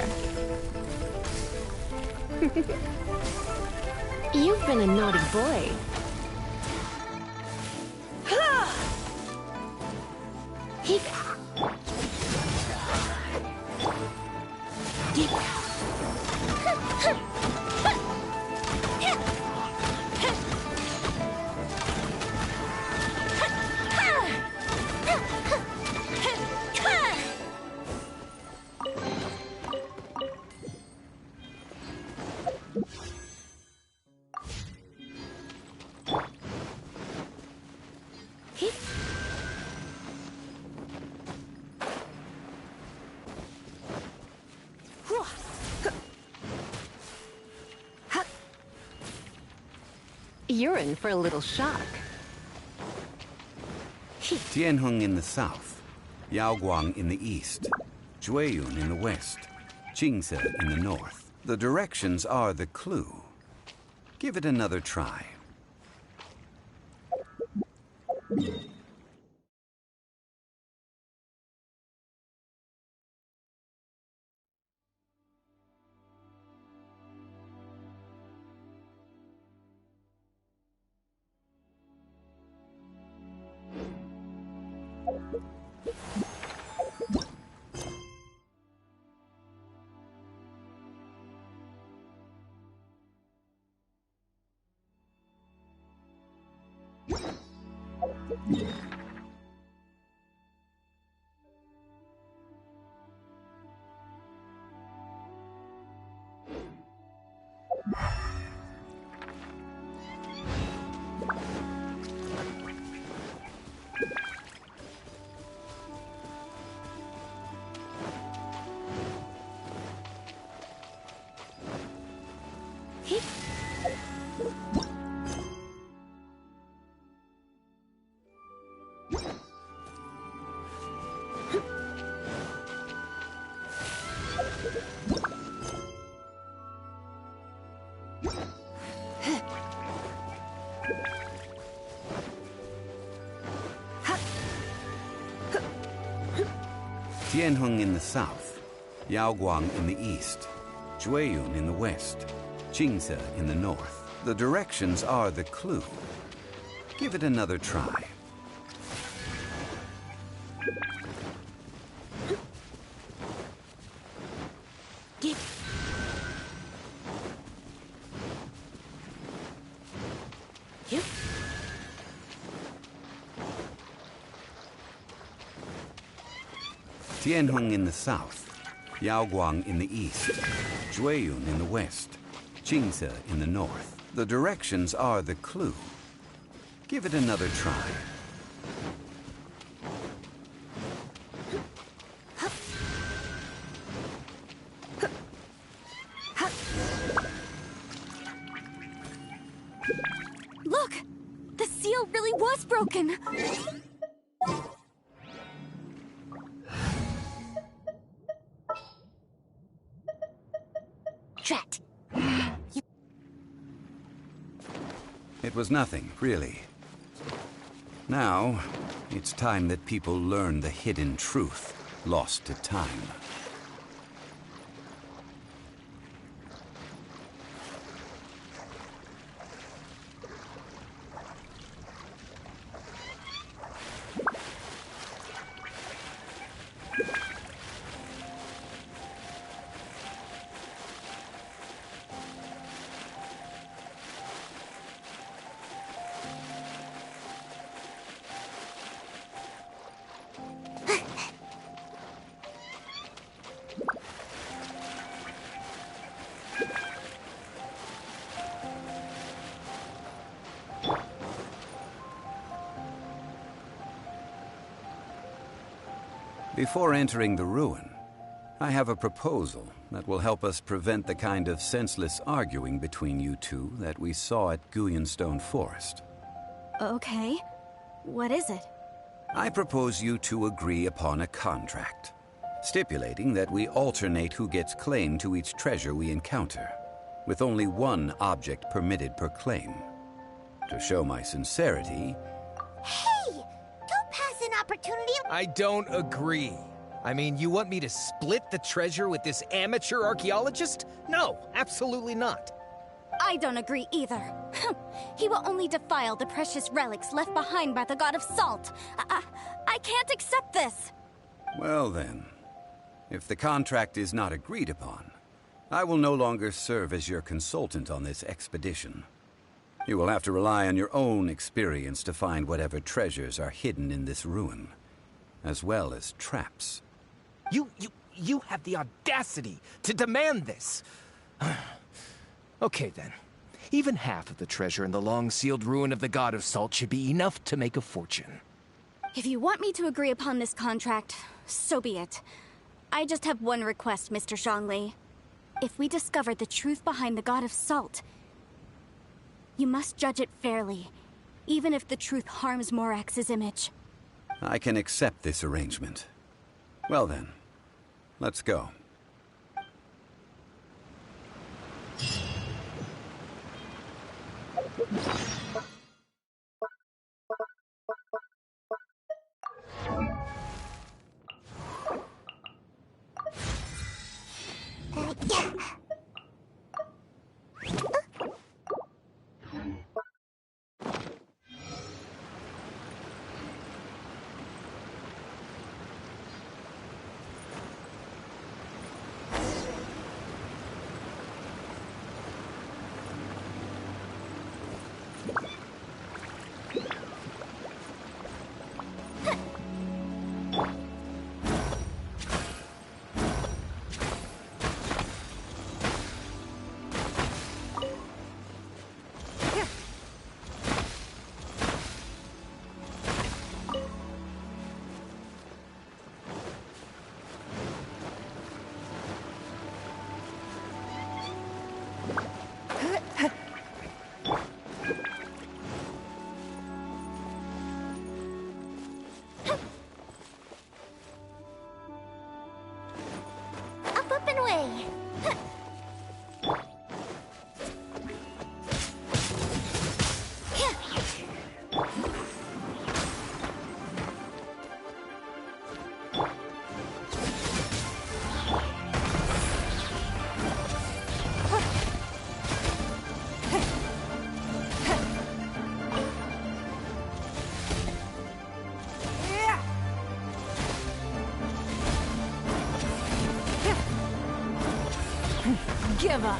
Speaker 9: You've been a naughty boy. You're in for a little shock.
Speaker 4: Tianheng in the south, Yaoguang in the east, Jueyun in the west, Qingse in the north. The directions are the clue. Give it another try. Tianheng in the south, Yaoguang in the east, Jueyun in the west, Qingse in the north. The directions are the clue. Give it another try. Tianheng in the south, Yaoguang in the east, Jueyun in the west, Qingse in the north. The directions are the clue. Give it another try.
Speaker 1: Look! The seal really was broken!
Speaker 2: Drat.
Speaker 4: It was nothing, really. Now, it's time that people learn the hidden truth lost to time. Before entering the ruin, I have a proposal that will help us prevent the kind of senseless arguing between you two that we saw at Guyonstone Forest.
Speaker 1: Okay. What is it?
Speaker 4: I propose you two agree upon a contract, stipulating that we alternate who gets claim to each treasure we encounter, with only one object permitted per claim. To show my sincerity...
Speaker 2: Hey! Don't pass an opportunity.
Speaker 7: I don't agree. I mean, you want me to split the treasure with this amateur archaeologist? No, absolutely not.
Speaker 1: I don't agree either. He will only defile the precious relics left behind by the god of salt. I can't accept this.
Speaker 4: Well then, if the contract is not agreed upon, I will no longer serve as your consultant on this expedition. You will have to rely on your own experience to find whatever treasures are hidden in this ruin, as well as traps.
Speaker 7: You have the audacity to demand this. Okay then. Even half of the treasure in the long-sealed ruin of the God of Salt should be enough to make a fortune.
Speaker 1: If you want me to agree upon this contract, so be it. I just have one request, Mr. Zhongli. If we discover the truth behind the God of Salt, you must judge it fairly, even if the truth harms Morax's image.
Speaker 4: I can accept this arrangement. Well then, let's go.
Speaker 2: Yeah. Up and away.
Speaker 9: Give up.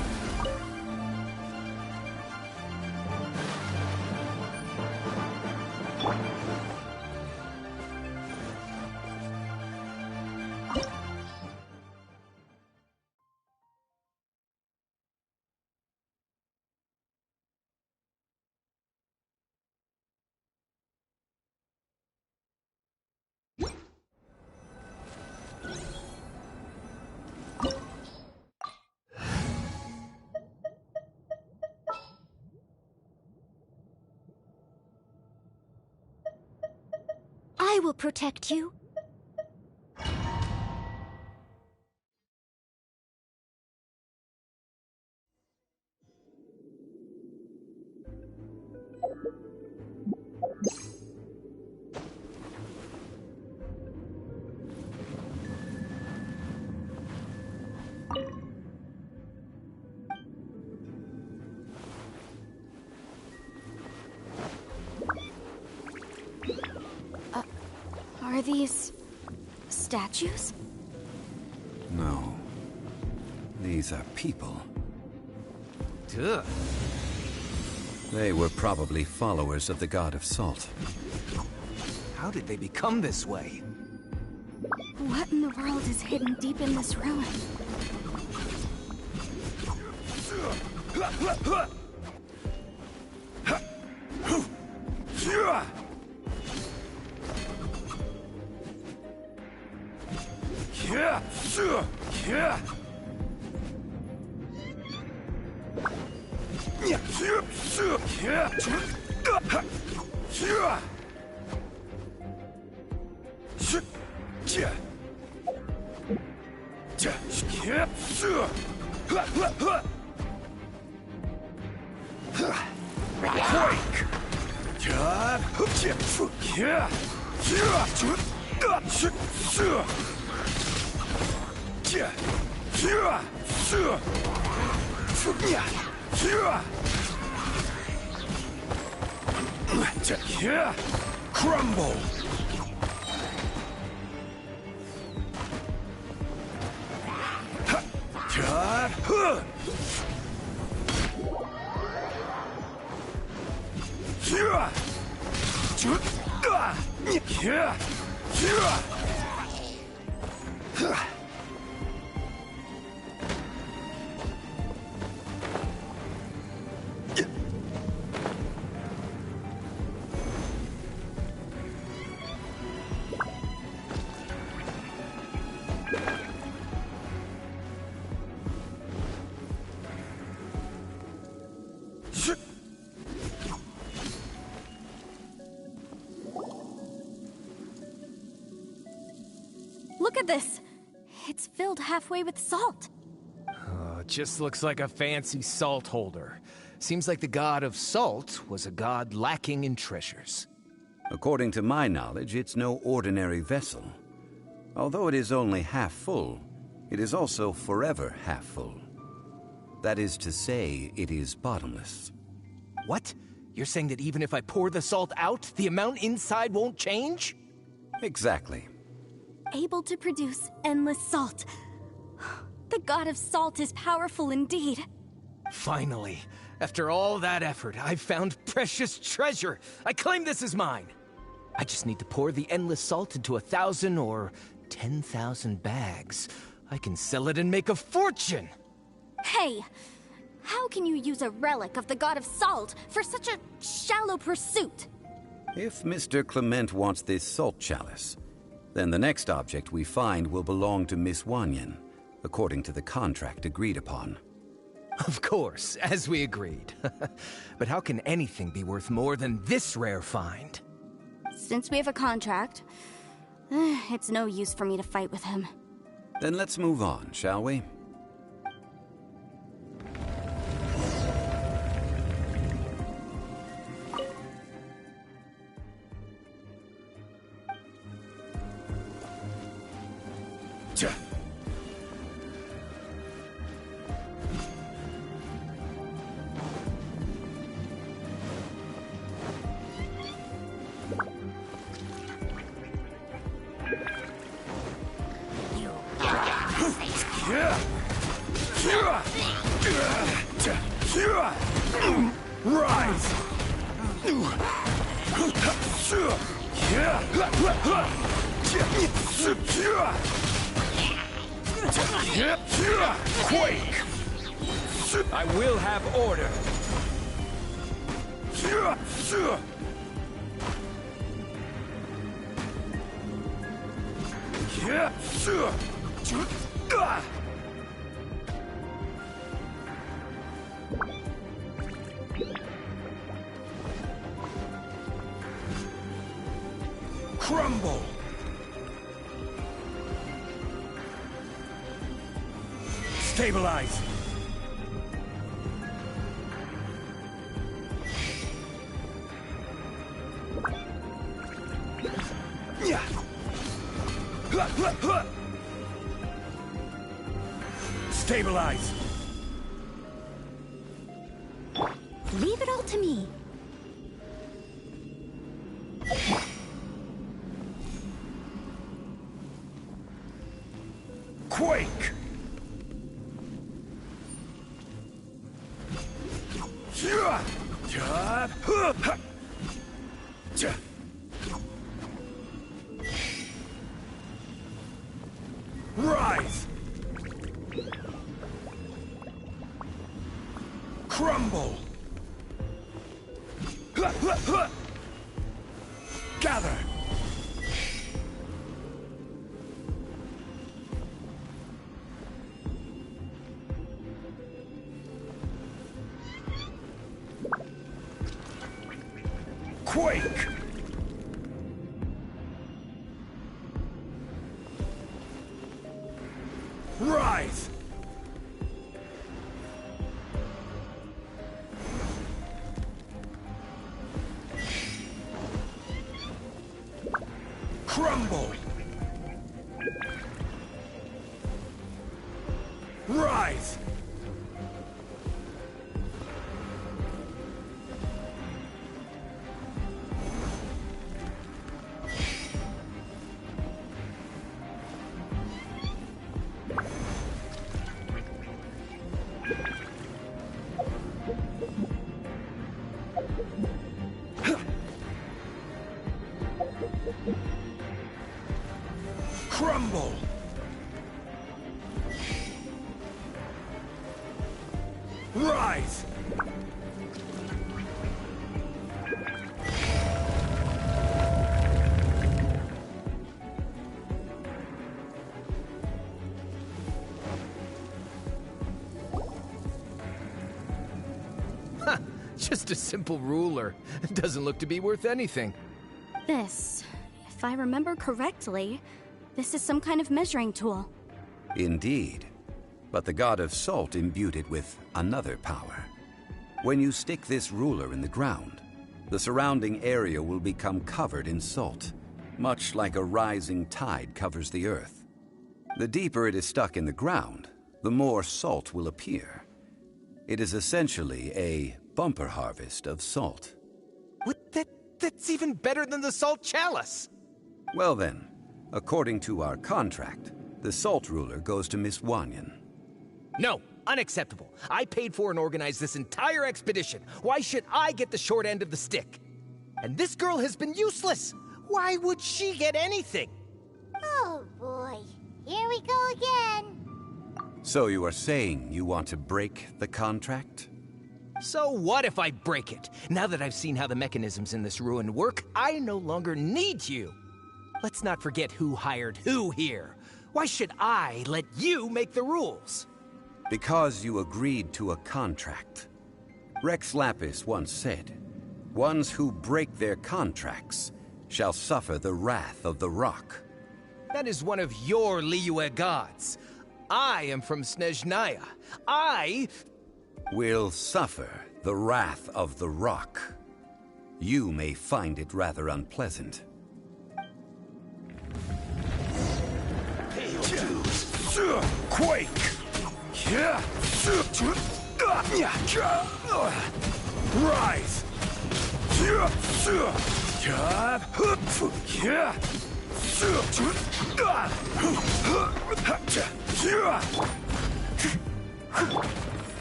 Speaker 1: I will protect you. Are these statues?
Speaker 4: No. These are people.
Speaker 7: Duh.
Speaker 4: They were probably followers of the God of Salt.
Speaker 7: How did they become this way?
Speaker 1: What in the world is hidden deep in this ruin?
Speaker 5: Crumble!
Speaker 1: Look at this! It's filled halfway with salt.
Speaker 7: Just looks like a fancy salt holder. Seems like the god of salt was a god lacking in treasures.
Speaker 4: According to my knowledge, it's no ordinary vessel. Although it is only half full, it is also forever half full. That is to say, it is bottomless.
Speaker 7: What? You're saying that even if I pour the salt out, the amount inside won't change?
Speaker 4: Exactly.
Speaker 1: Able to produce endless salt. The god of salt is powerful indeed.
Speaker 7: Finally, after all that effort, I've found precious treasure. I claim this as mine. I just need to pour the endless salt into 1,000 or 10,000 bags. I can sell it and make a fortune!
Speaker 1: Hey! How can you use a relic of the god of salt for such a shallow pursuit?
Speaker 4: If Mr. Clement wants this salt chalice, then the next object we find will belong to Miss Wanyan, according to the contract agreed upon.
Speaker 7: Of course, as we agreed. But how can anything be worth more than this rare find?
Speaker 1: Since we have a contract, it's no use for me to fight with him.
Speaker 4: Then let's move on, shall we?
Speaker 5: Rise! Quake!
Speaker 7: I will have order.
Speaker 5: Crumble! Stabilize! Stabilize!
Speaker 1: Leave it all to me.
Speaker 5: Quake! Rise! Crumble! Gather! Quake! Rise! Crumble! Rise! Crumble! Rise!
Speaker 7: Just a simple ruler. It doesn't look to be worth anything.
Speaker 1: This, if I remember correctly, this is some kind of measuring tool.
Speaker 4: Indeed. But the god of salt imbued it with another power. When you stick this ruler in the ground, the surrounding area will become covered in salt, much like a rising tide covers the earth. The deeper it is stuck in the ground, the more salt will appear. It is essentially a bumper harvest of salt.
Speaker 7: What? That's even better than the salt chalice!
Speaker 4: Well then, according to our contract, the salt ruler goes to Miss Wanyan.
Speaker 7: No, unacceptable. I paid for and organized this entire expedition. Why should I get the short end of the stick? And this girl has been useless. Why would she get anything?
Speaker 2: Oh boy, here we go again.
Speaker 4: So you are saying you want to break the contract?
Speaker 7: So what if I break it? Now that I've seen how the mechanisms in this ruin work, I no longer need you. Let's not forget who hired who here. Why should I let you make the rules?
Speaker 4: Because you agreed to a contract. Rex Lapis once said, "Ones who break their contracts shall suffer the wrath of the rock."
Speaker 7: That is one of your Liyue gods. I am from Snezhnaya. I
Speaker 4: will suffer the wrath of the rock. You may find it rather unpleasant.
Speaker 5: Quake! Rise!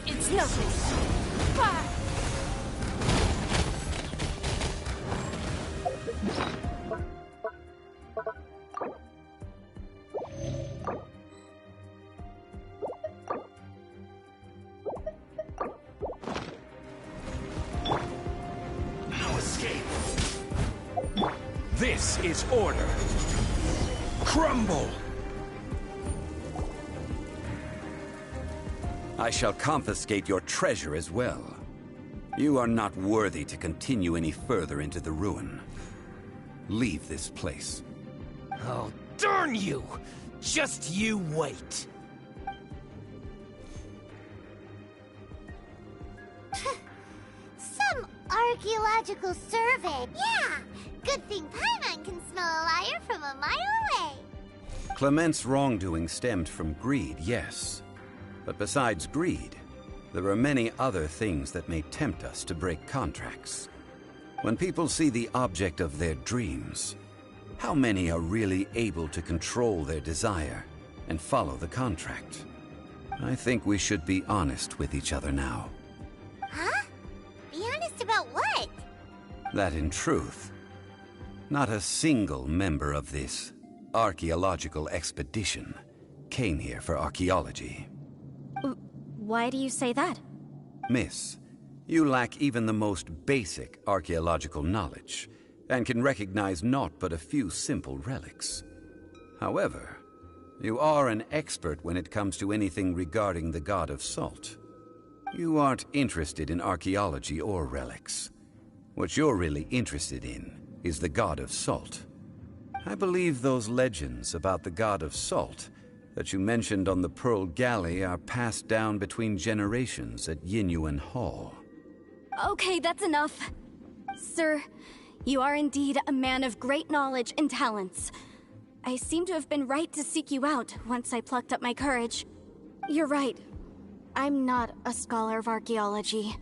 Speaker 8: It's nothing.
Speaker 5: No escape. This is order. Crumble!
Speaker 4: I shall confiscate your treasure as well. You are not worthy to continue any further into the ruin. Leave this place.
Speaker 7: Oh, darn you! Just you wait.
Speaker 2: Some archaeological survey. Yeah, good thing Paimon can smell a liar from a mile away.
Speaker 4: Clement's wrongdoing stemmed from greed, yes. But besides greed, there are many other things that may tempt us to break contracts. When people see the object of their dreams, how many are really able to control their desire and follow the contract? I think we should be honest with each other now.
Speaker 2: Huh? Be honest about what?
Speaker 4: That in truth, not a single member of this archaeological expedition came here for archaeology.
Speaker 1: Why do you say that?
Speaker 4: Miss, you lack even the most basic archaeological knowledge, and can recognize naught but a few simple relics. However, you are an expert when it comes to anything regarding the god of salt. You aren't interested in archaeology or relics. What you're really interested in is the god of salt. I believe those legends about the god of salt that you mentioned on the Pearl Galley are passed down between generations at Yinyuan Hall.
Speaker 1: Okay, that's enough. Sir, you are indeed a man of great knowledge and talents. I seem to have been right to seek you out once I plucked up my courage. You're right. I'm not a scholar of archaeology.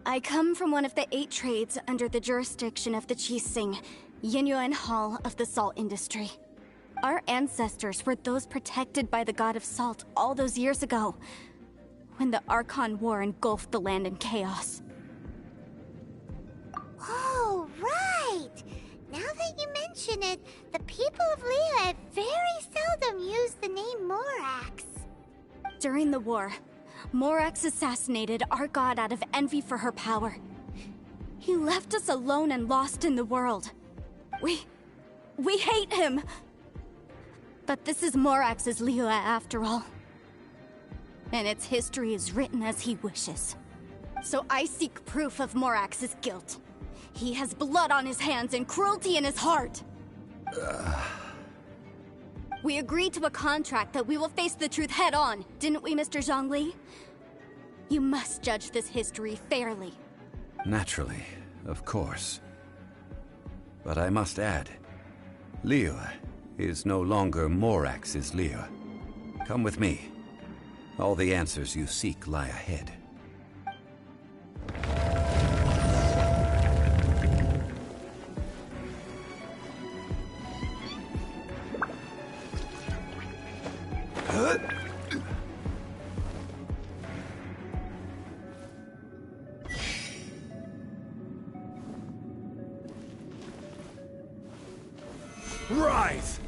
Speaker 1: I come from one of the 8 trades under the jurisdiction of the Qixing, Yinyuan Hall of the salt industry. Our ancestors were those protected by the god of salt all those years ago, when the Archon War engulfed the land in chaos.
Speaker 2: Oh, right! Now that you mention it, the people of Liyue very seldom use the name Morax.
Speaker 1: During the war, Morax assassinated our god out of envy for her power. He left us alone and lost in the world. We hate him! But this is Morax's Liyue after all. And its history is written as he wishes. So I seek proof of Morax's guilt. He has blood on his hands and cruelty in his heart. We agreed to a contract that we will face the truth head on, didn't we, Mr. Zhongli? You must judge this history fairly.
Speaker 4: Naturally, of course. But I must add, Liyue is no longer Morax's Liyue. Come with me. All the answers you seek lie ahead.
Speaker 6: Rise!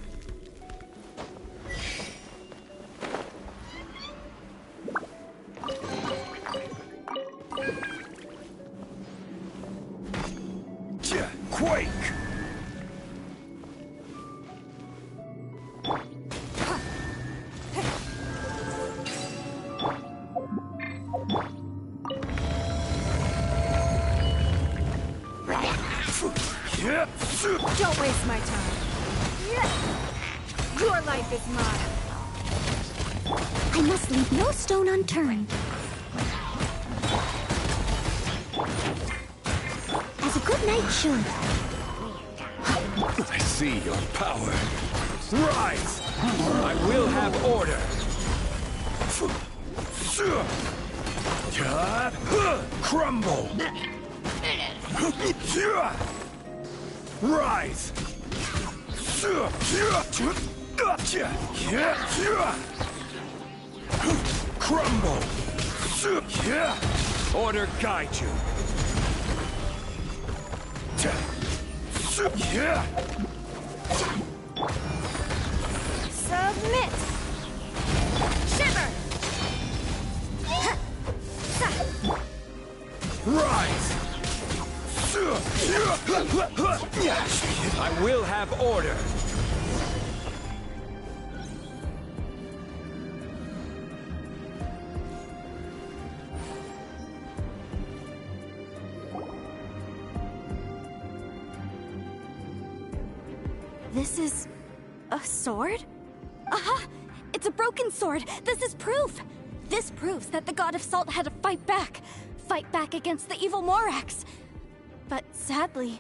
Speaker 6: Quake!
Speaker 8: Don't waste my time. Your life is mine.
Speaker 2: I must leave no stone unturned. As a good knight should.
Speaker 6: I see your power. Rise! I will have order. Crumble! Rise! Crumble! Order guide you.
Speaker 8: Submit! Shiver!
Speaker 6: Rise! I will have order.
Speaker 1: This is a sword? Aha! It's a broken sword! This is proof! This proves that the god of salt had to fight back against the evil Morax. But sadly,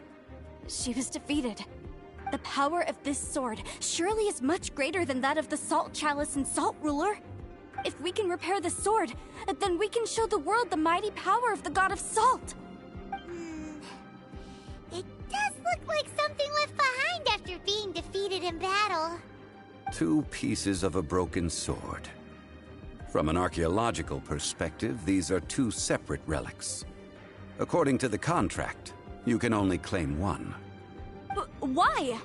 Speaker 1: she was defeated. The power of this sword surely is much greater than that of the Salt Chalice and Salt Ruler. If we can repair the sword, then we can show the world the mighty power of the god of salt.
Speaker 2: It does look like something left behind after being defeated in battle.
Speaker 4: 2 pieces of a broken sword. From an archaeological perspective, these are 2 separate relics. According to the contract, you can only claim one.
Speaker 1: Why?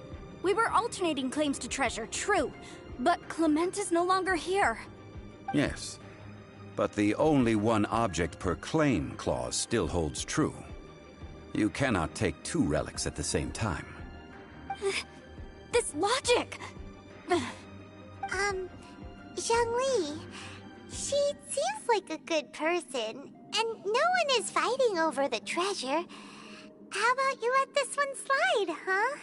Speaker 1: We were alternating claims to treasure, true. But Clement is no longer here.
Speaker 4: Yes, but the only one object per claim clause still holds true. You cannot take 2 relics at the same time.
Speaker 1: This logic!
Speaker 2: Zhongli, she seems like a good person, and no one is fighting over the treasure. How about you let this one slide, huh?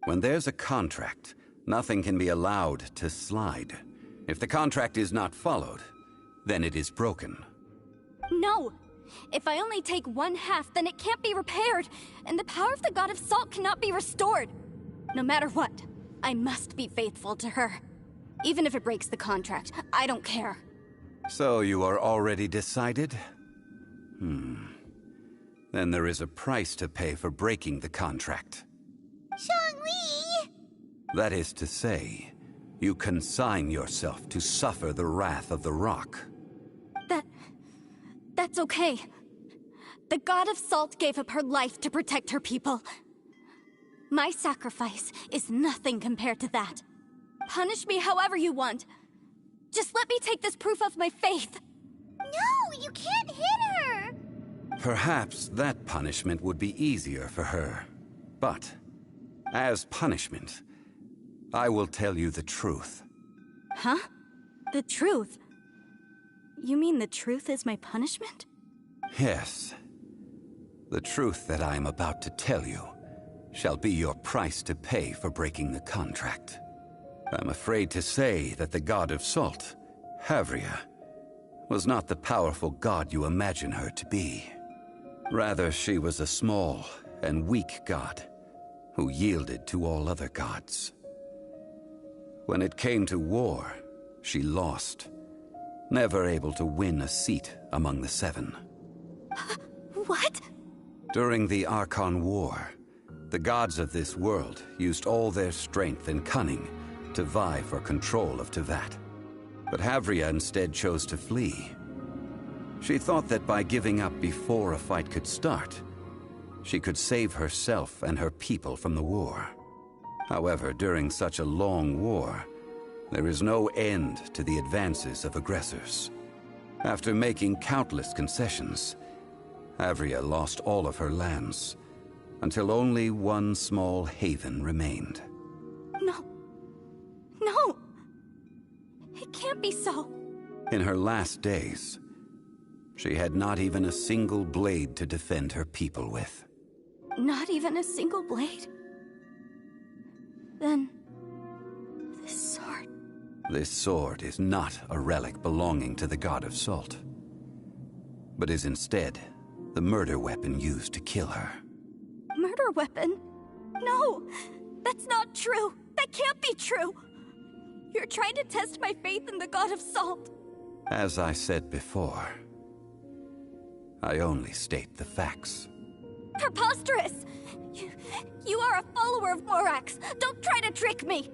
Speaker 4: When there's a contract, nothing can be allowed to slide. If the contract is not followed, then it is broken.
Speaker 1: No! If I only take one half, then it can't be repaired, and the power of the God of Salt cannot be restored. No matter what, I must be faithful to her. Even if it breaks the contract, I don't care.
Speaker 4: So you are already decided? Then there is a price to pay for breaking the contract.
Speaker 2: Zhongli!
Speaker 4: That is to say, you consign yourself to suffer the wrath of the rock.
Speaker 1: That's okay. The God of Salt gave up her life to protect her people. My sacrifice is nothing compared to that. Punish me however you want. Just let me take this proof of my faith.
Speaker 2: No, you can't hit her!
Speaker 4: Perhaps that punishment would be easier for her. But, as punishment, I will tell you the truth.
Speaker 1: Huh? The truth? You mean the truth is my punishment?
Speaker 4: Yes. The truth that I am about to tell you shall be your price to pay for breaking the contract. I'm afraid to say that the God of Salt, Havria, was not the powerful god you imagine her to be. Rather, she was a small and weak god who yielded to all other gods. When it came to war, she lost, never able to win a seat among the seven.
Speaker 1: What?
Speaker 4: During the Archon War, the gods of this world used all their strength and cunning to vie for control of Tevat. But Havria instead chose to flee. She thought that by giving up before a fight could start, she could save herself and her people from the war. However, during such a long war, there is no end to the advances of aggressors. After making countless concessions, Havria lost all of her lands, until only one small haven remained.
Speaker 1: No. No! It can't be so.
Speaker 4: In her last days, she had not even a single blade to defend her people with.
Speaker 1: Not even a single blade? Then... this sword...
Speaker 4: This sword is not a relic belonging to the God of Salt, but is instead the murder weapon used to kill her.
Speaker 1: Murder weapon? No! That's not true! That can't be true! You're trying to test my faith in the God of Salt.
Speaker 4: As I said before, I only state the facts.
Speaker 1: Preposterous! You are a follower of Morax! Don't try to trick me!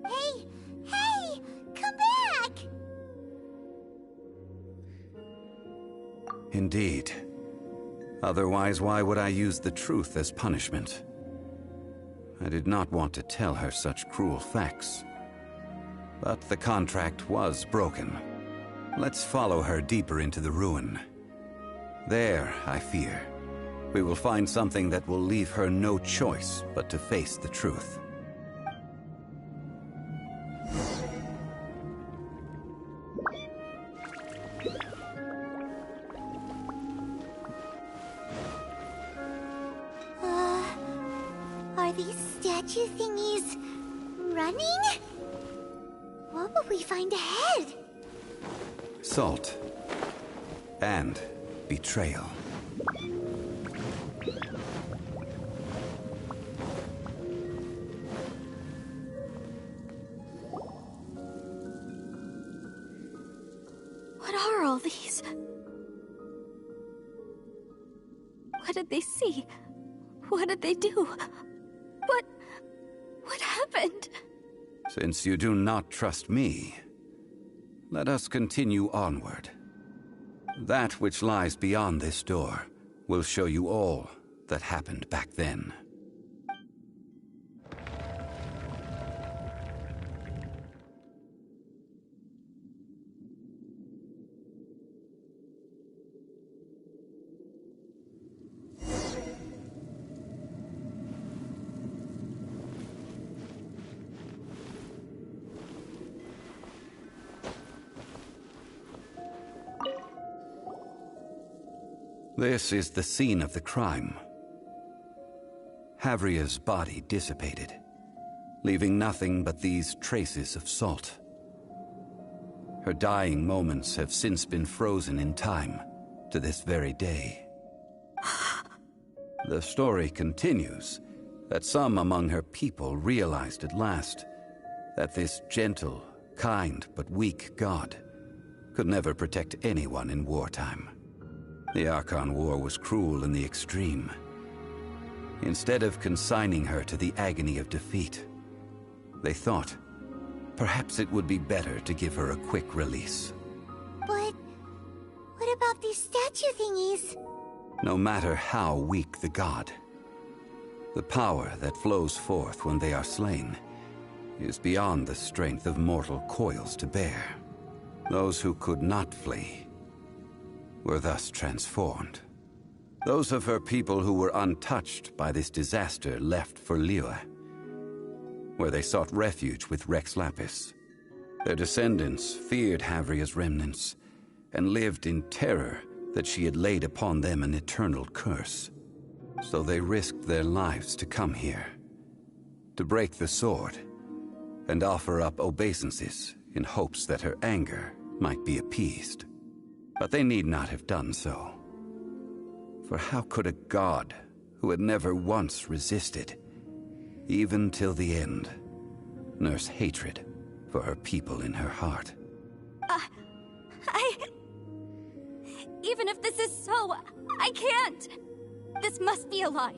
Speaker 2: Hey! Hey! Come back!
Speaker 4: Indeed. Otherwise, why would I use the truth as punishment? I did not want to tell her such cruel facts. But the contract was broken. Let's follow her deeper into the ruin. There, I fear, we will find something that will leave her no choice but to face the truth.
Speaker 2: Are these statue thingies running? What will we find ahead?
Speaker 4: Salt. And betrayal.
Speaker 1: What are all these? What did they see? What did they do? What happened?
Speaker 4: Since you do not trust me, let us continue onward. That which lies beyond this door will show you all that happened back then. This is the scene of the crime. Havria's body dissipated, leaving nothing but these traces of salt. Her dying moments have since been frozen in time to this very day. The story continues that some among her people realized at last that this gentle, kind, but weak god could never protect anyone in wartime. The Archon War was cruel in the extreme. Instead of consigning her to the agony of defeat, they thought perhaps it would be better to give her a quick release.
Speaker 2: But what about these statue thingies?
Speaker 4: No matter how weak the god, the power that flows forth when they are slain is beyond the strength of mortal coils to bear. Those who could not flee were thus transformed. Those of her people who were untouched by this disaster left for Liyue, where they sought refuge with Rex Lapis. Their descendants feared Havria's remnants and lived in terror that she had laid upon them an eternal curse. So they risked their lives to come here, to break the sword, and offer up obeisances in hopes that her anger might be appeased. But they need not have done so. For how could a god who had never once resisted, even till the end, nurse hatred for her people in her heart?
Speaker 1: Even if this is so, I can't! This must be a lie.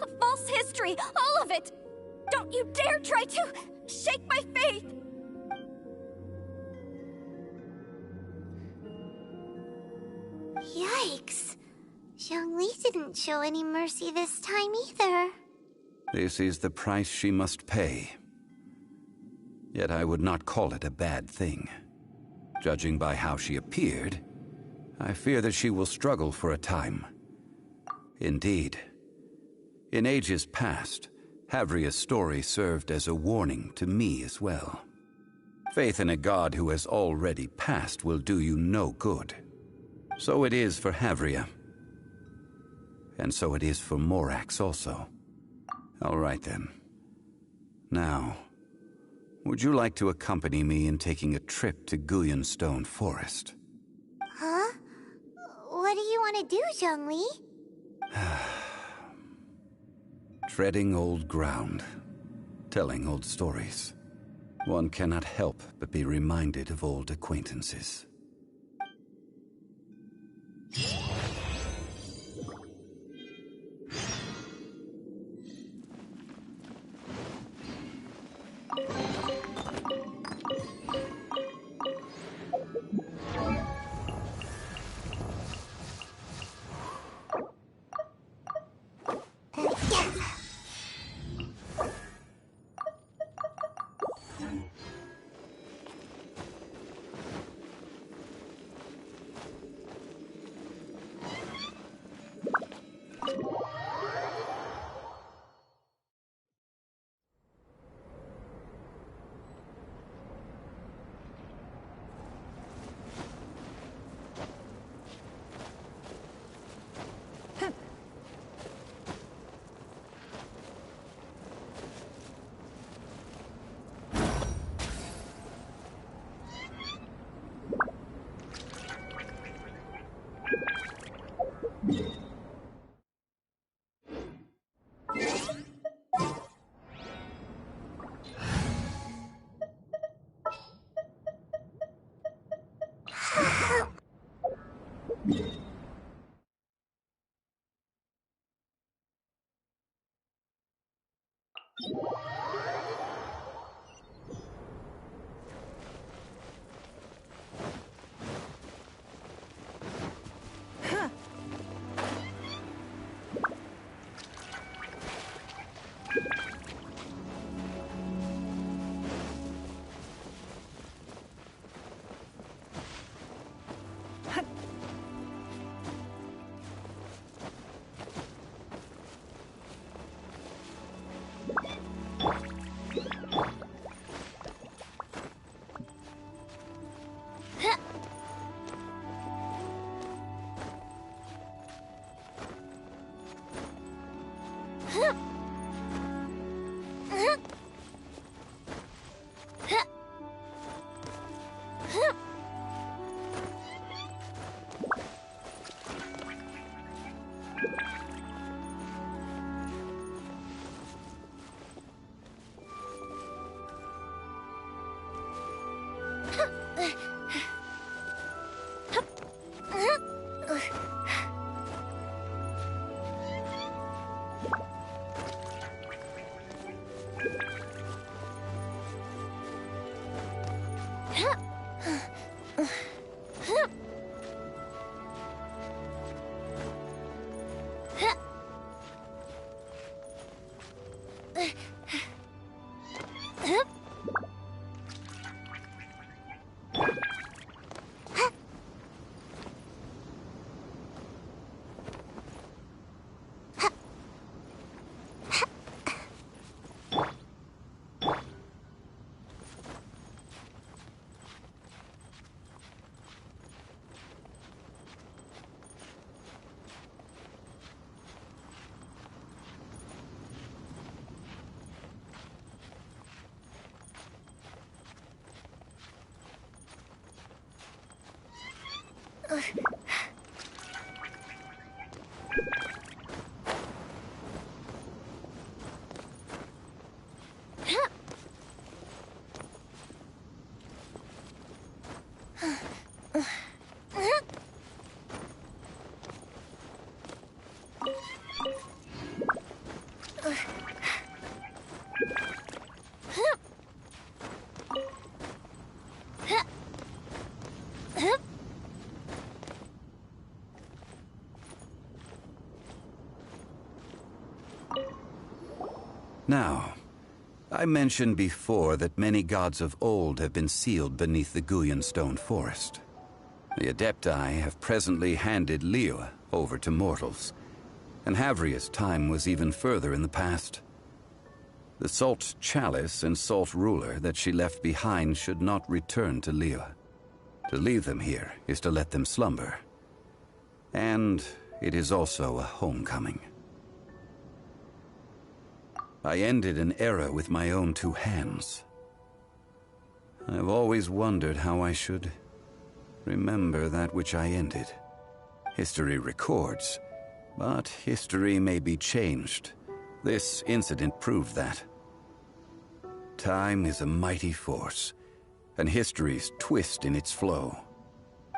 Speaker 1: A false history, all of it! Don't you dare try to shake my faith!
Speaker 2: Yikes. Zhongli didn't show any mercy this time either.
Speaker 4: This is the price she must pay. Yet I would not call it a bad thing. Judging by how she appeared, I fear that she will struggle for a time. Indeed. In ages past, Havria's story served as a warning to me as well. Faith in a god who has already passed will do you no good. So it is for Havria. And so it is for Morax also. All right then. Now, would you like to accompany me in taking a trip to Guyonstone Forest?
Speaker 2: Huh? What do you want to do, Zhongli?
Speaker 4: Treading old ground, telling old stories. One cannot help but be reminded of old acquaintances. Now, I mentioned before that many gods of old have been sealed beneath the Guyan stone forest. The Adepti have presently handed Liyue over to mortals, and Havria's time was even further in the past. The Salt Chalice and Salt Ruler that she left behind should not return to Liyue. To leave them here is to let them slumber. And it is also a homecoming. I ended an era with my own two hands. I've always wondered how I should remember that which I ended. History records, but history may be changed. This incident proved that. Time is a mighty force, and history's twist in its flow.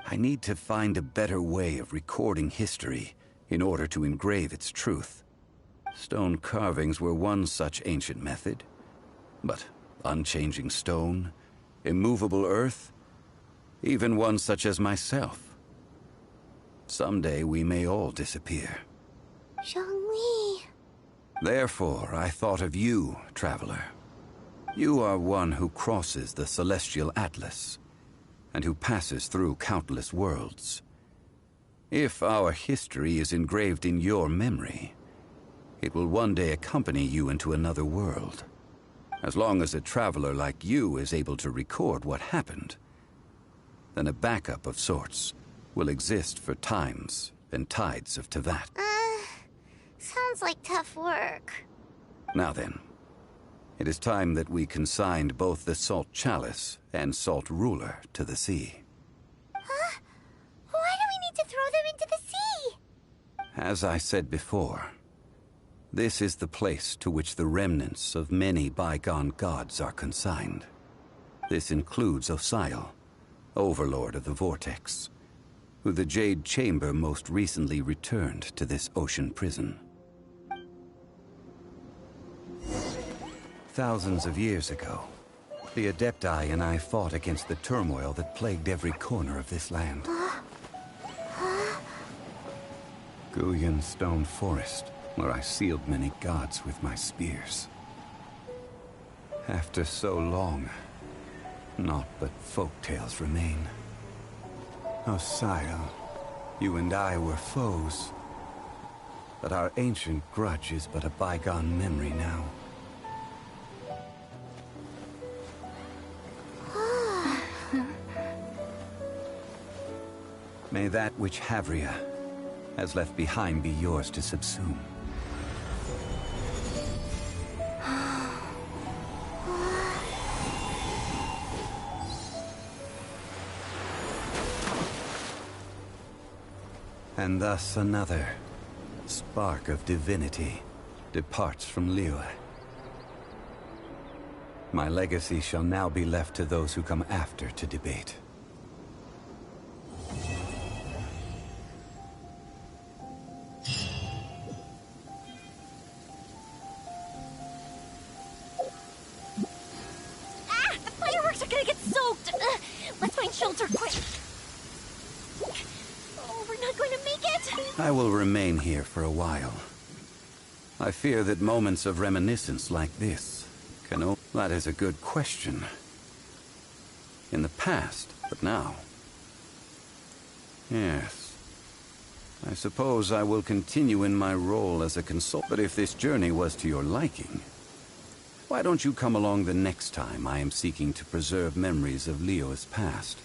Speaker 4: I need to find a better way of recording history in order to engrave its truth. Stone carvings were one such ancient method, but unchanging stone, immovable earth, even one such as myself. Someday we may all disappear.
Speaker 2: Zhongli.
Speaker 4: Therefore, I thought of you, traveler. You are one who crosses the celestial atlas, and who passes through countless worlds. If our history is engraved in your memory, it will one day accompany you into another world. As long as a traveler like you is able to record what happened, then a backup of sorts will exist for times and tides of Teyvat.
Speaker 2: Sounds like tough work.
Speaker 4: Now then, it is time that we consigned both the Salt Chalice and Salt Ruler to the sea.
Speaker 2: Huh? Why do we need to throw them into the sea?
Speaker 4: As I said before, this is the place to which the remnants of many bygone gods are consigned. This includes Osial, Overlord of the Vortex, who the Jade Chamber most recently returned to this ocean prison. Thousands of years ago, the Adepti and I fought against the turmoil that plagued every corner of this land. Guyan Stone Forest, where I sealed many gods with my spears. After so long, naught but folk tales remain. Osial, you and I were foes, but our ancient grudge is but a bygone memory now. May that which Havria has left behind be yours to subsume. And thus another spark of divinity departs from Liyue. My legacy shall now be left to those who come after to debate.
Speaker 8: The fireworks are gonna get soaked! Let's find shelter quick! Oh, we're not going to make it!
Speaker 4: I will remain here for a while. I fear that moments of reminiscence like this can That is a good question. In the past, but now? Yes. I suppose I will continue in my role as a consultant. But if this journey was to your liking, why don't you come along the next time I am seeking to preserve memories of Liyue's past?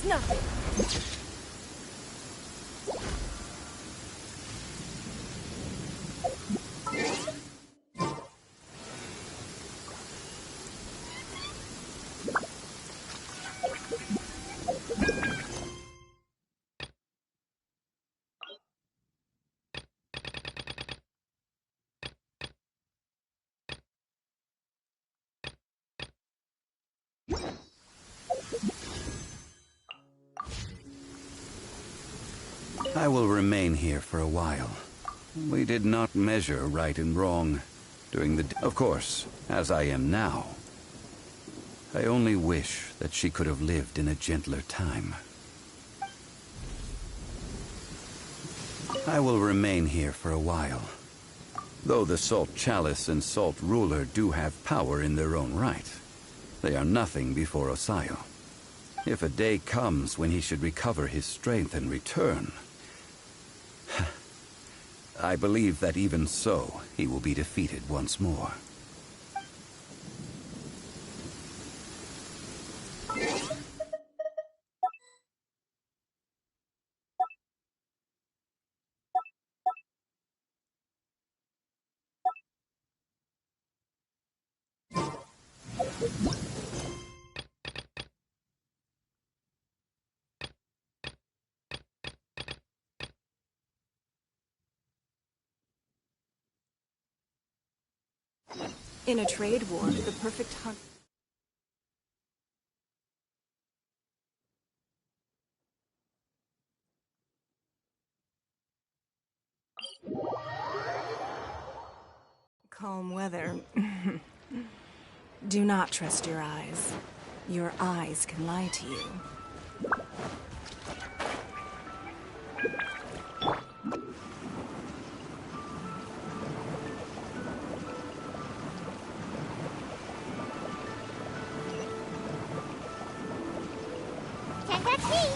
Speaker 9: nothing.
Speaker 4: I will remain here for a while. We did not measure right and wrong during the... Of course, as I am now. I only wish that she could have lived in a gentler time. I will remain here for a while. Though the Salt Chalice and Salt Ruler do have power in their own right, they are nothing before Osayo. If a day comes when he should recover his strength and return, I believe that even so, he will be defeated once more.
Speaker 9: In a trade war, the perfect hug. Calm weather. Do not trust your eyes. Your eyes can lie to you.
Speaker 2: Can't catch me!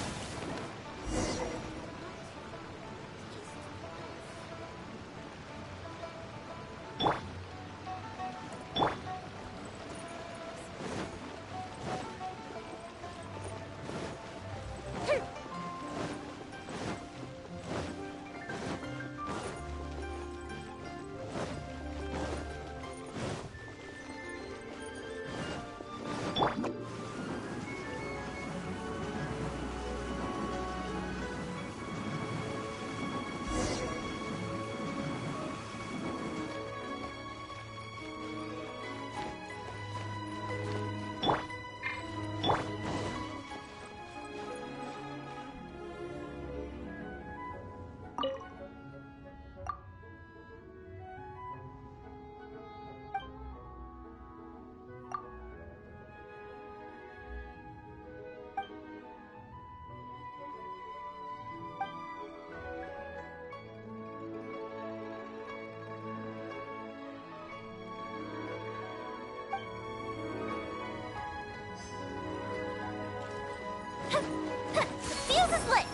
Speaker 2: Fuse is lit!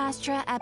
Speaker 1: Astra at...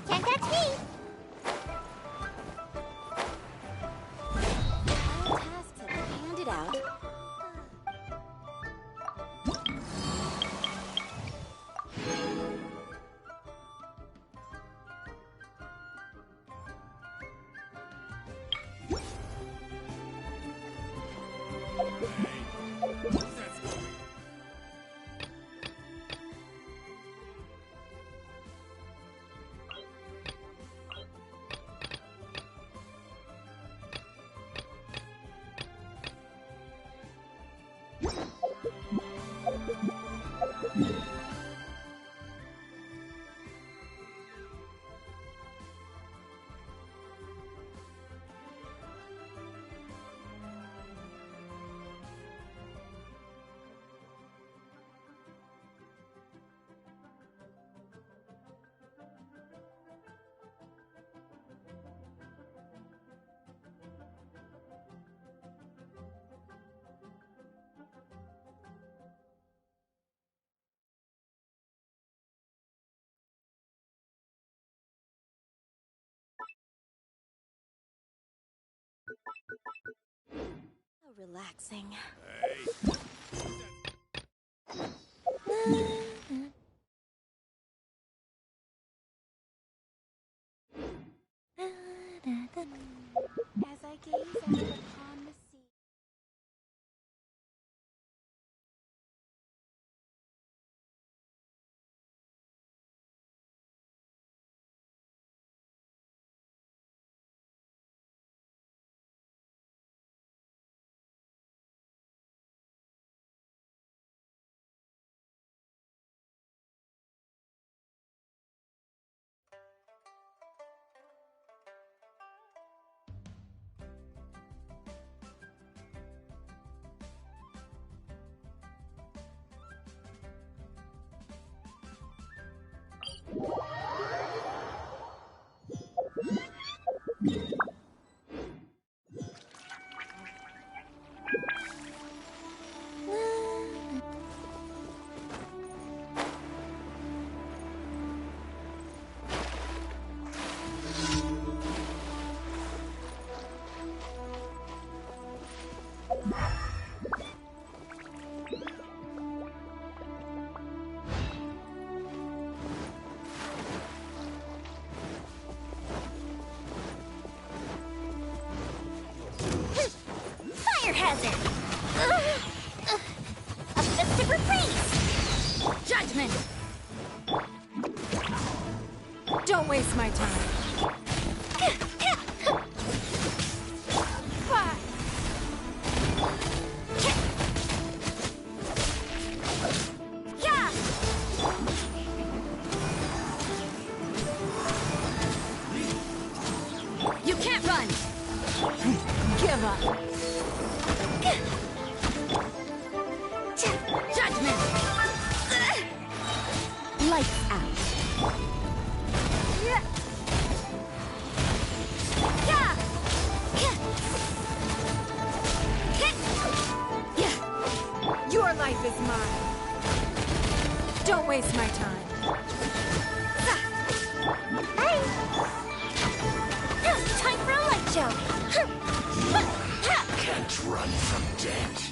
Speaker 2: Can't catch me!
Speaker 1: All tasks have been handed out. How relaxing. As I gaze out upon the sea.
Speaker 2: Fire hazard! A festive reprise!
Speaker 1: Judgment! Don't waste my time.
Speaker 2: Yeah!
Speaker 1: You can't run! Give up. Judgment! Lights out.
Speaker 2: Yeah!
Speaker 1: Your life is mine. Don't waste my time.
Speaker 2: Hey! Time for a light show!
Speaker 3: Can't run from death.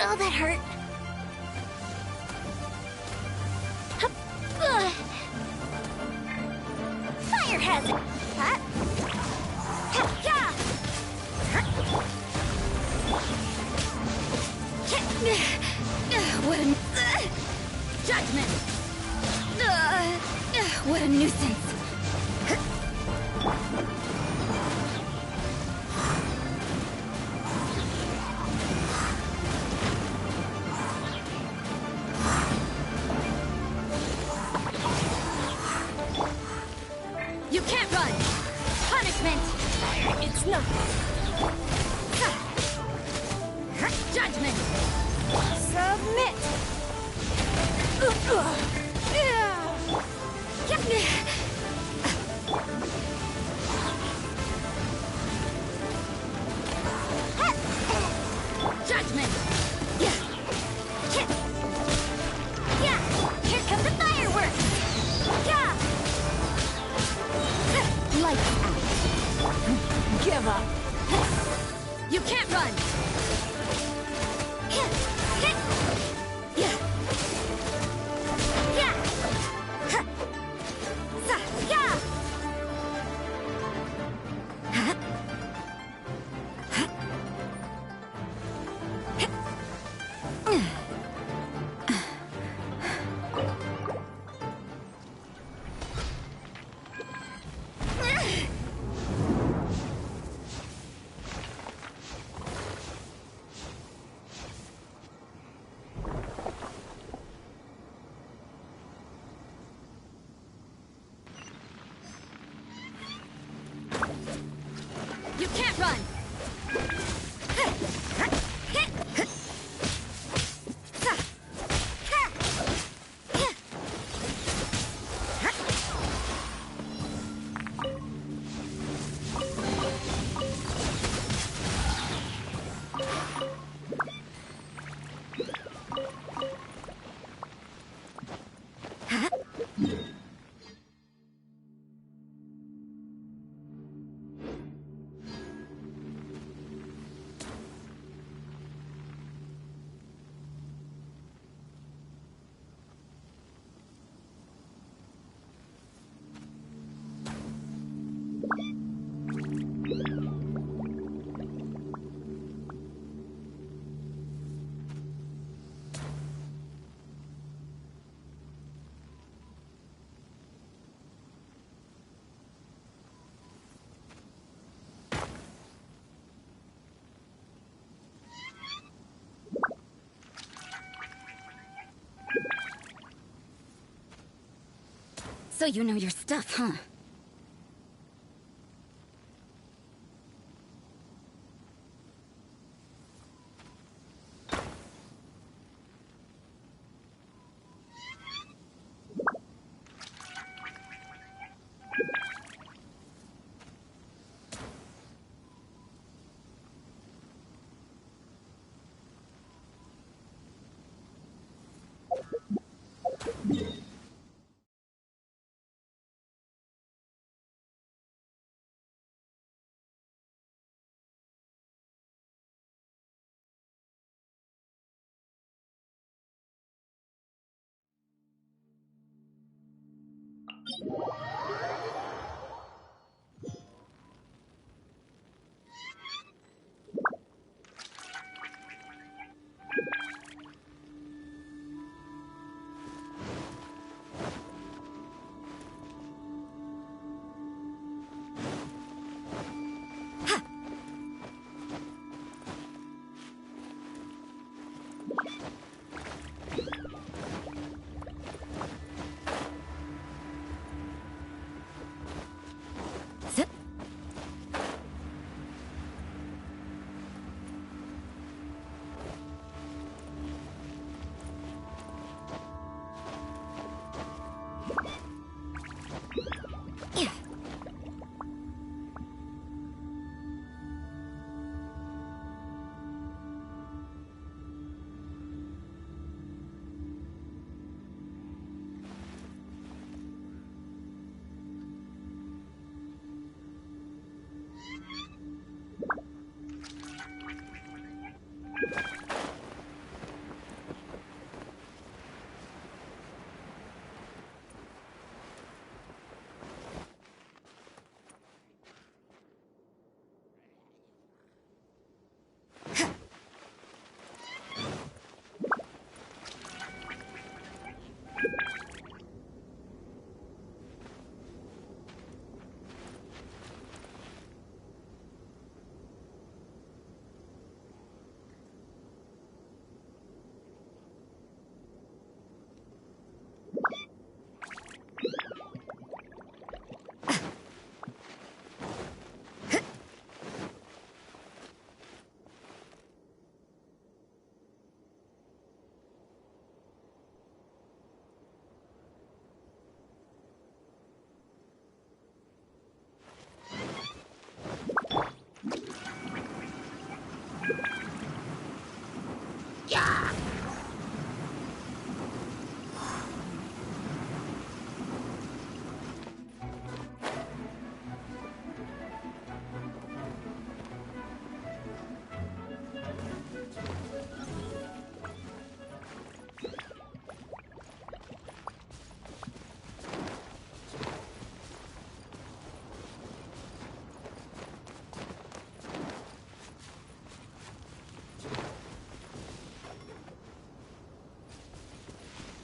Speaker 2: Oh, that hurt. Hup. Ugh. Fire hazard. Huh? Ha, yeah.
Speaker 1: What a... Judgment! What a nuisance. You can't run! Punishment! It's nothing. Judgment! Submit! Judgment! Yeah! Here come the fireworks! Yeah! Lights out. Give up. You can't run! You can't run! So you know your stuff, huh?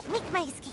Speaker 2: Make my escape.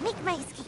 Speaker 2: Make my escape.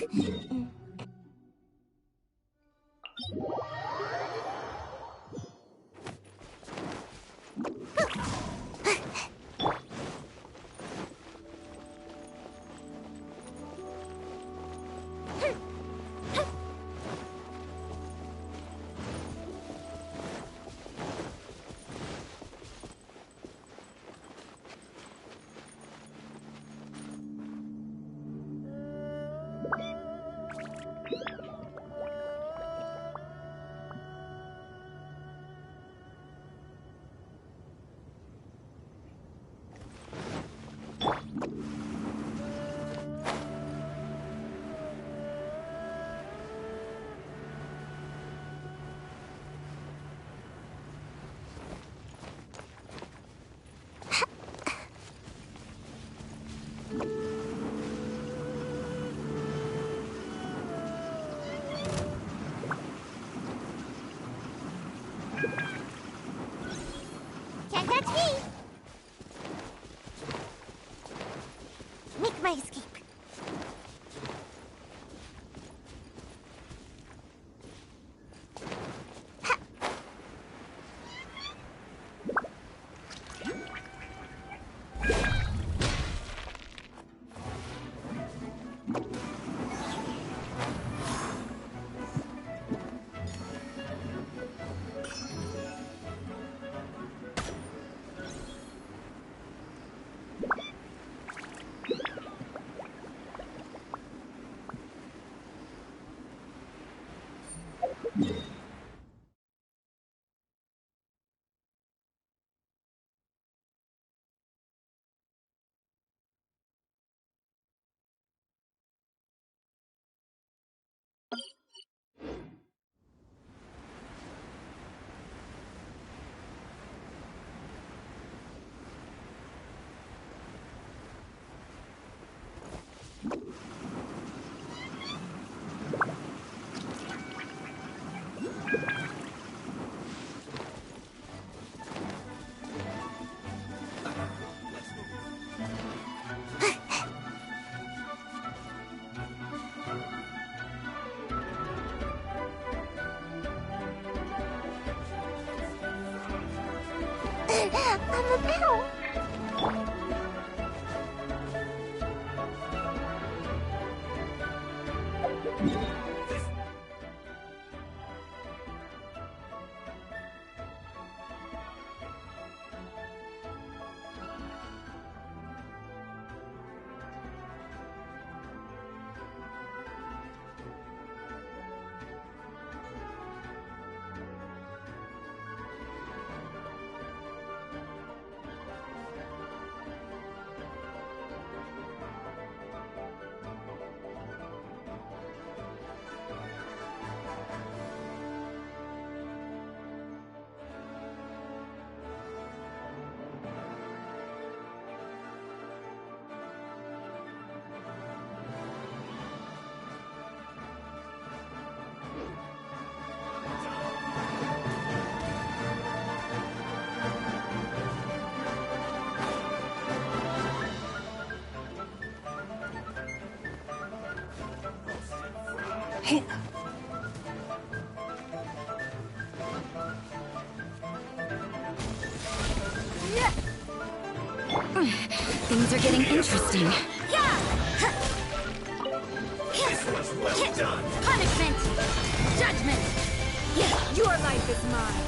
Speaker 2: Can't catch me! Make my escape. I'm a bell.
Speaker 9: Things are getting interesting.
Speaker 3: This was well done.
Speaker 8: Punishment! Judgment! Your life is mine!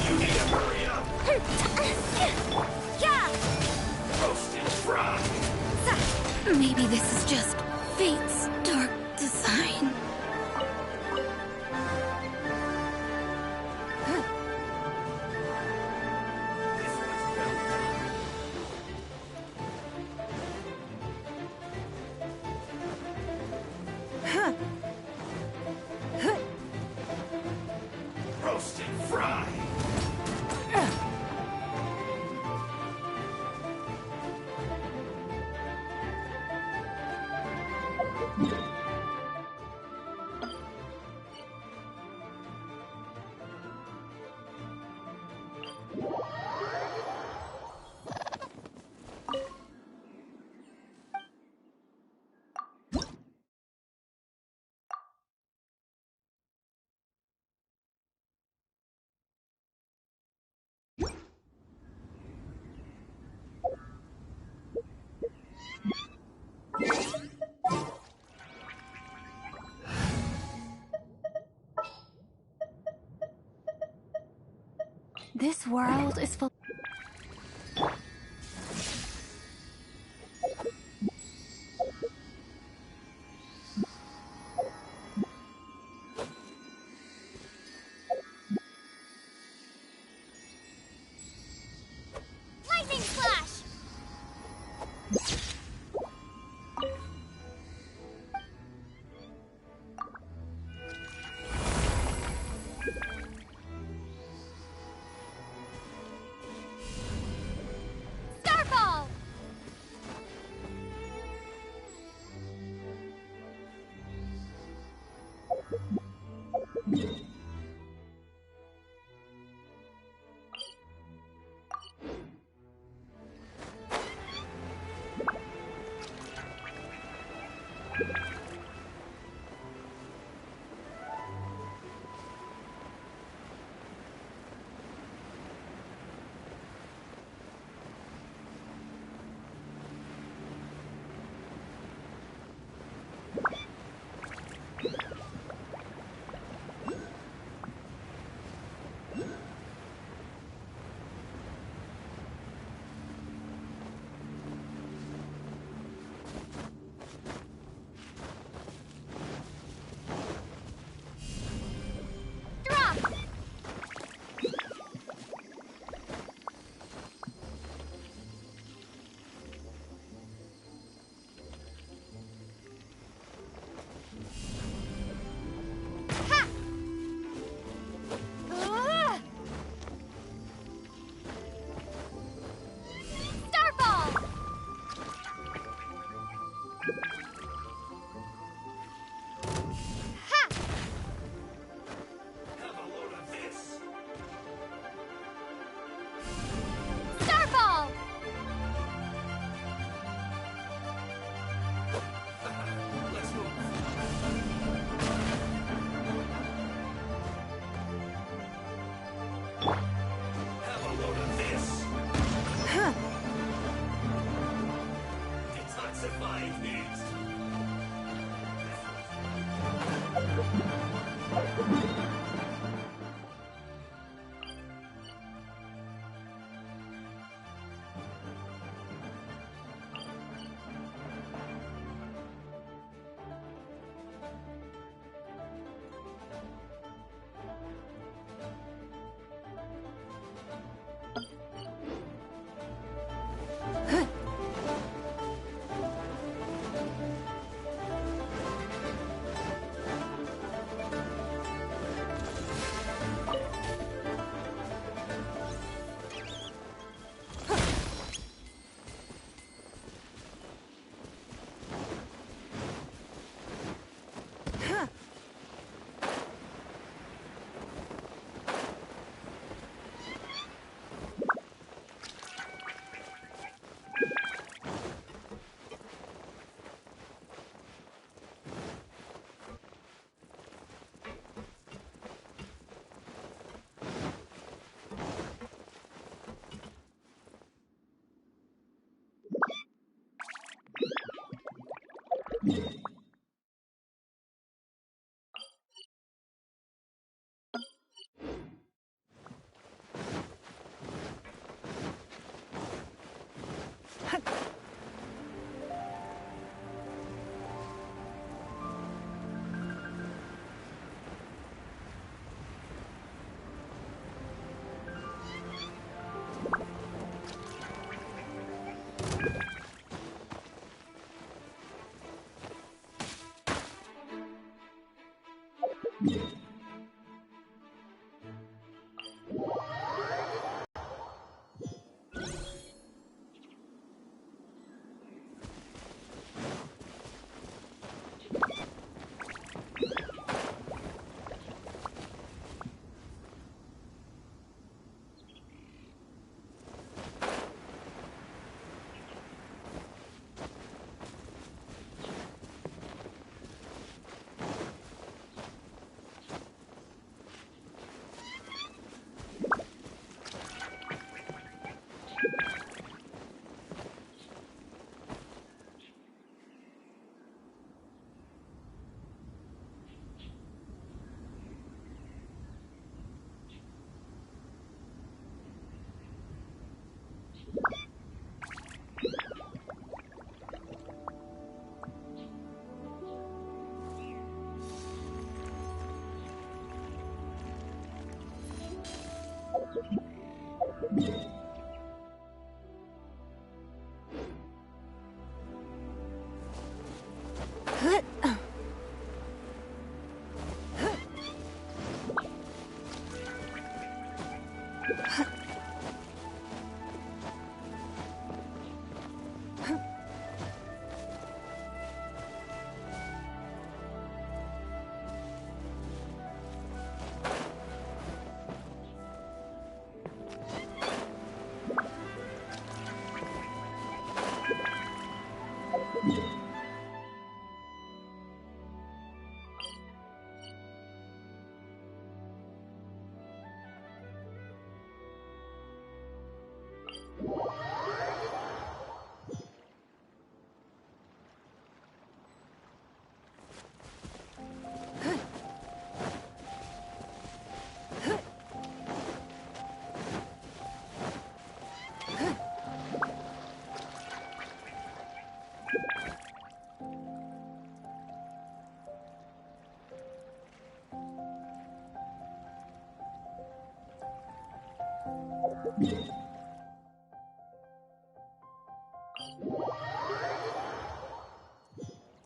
Speaker 3: You need to hurry up. Roast and fry.
Speaker 9: Maybe this is just fate's dark design.
Speaker 3: This was well done. Roast and fry.
Speaker 1: This world is full.
Speaker 2: Lightning flash! Starfall! Drop! Ha! Starfall! Ha!
Speaker 3: Have a load of this.
Speaker 2: Starfall!
Speaker 3: Let's move. Have a load of this. Detoxify next.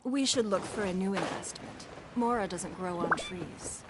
Speaker 9: We should look for a new investment. Mora doesn't grow on trees.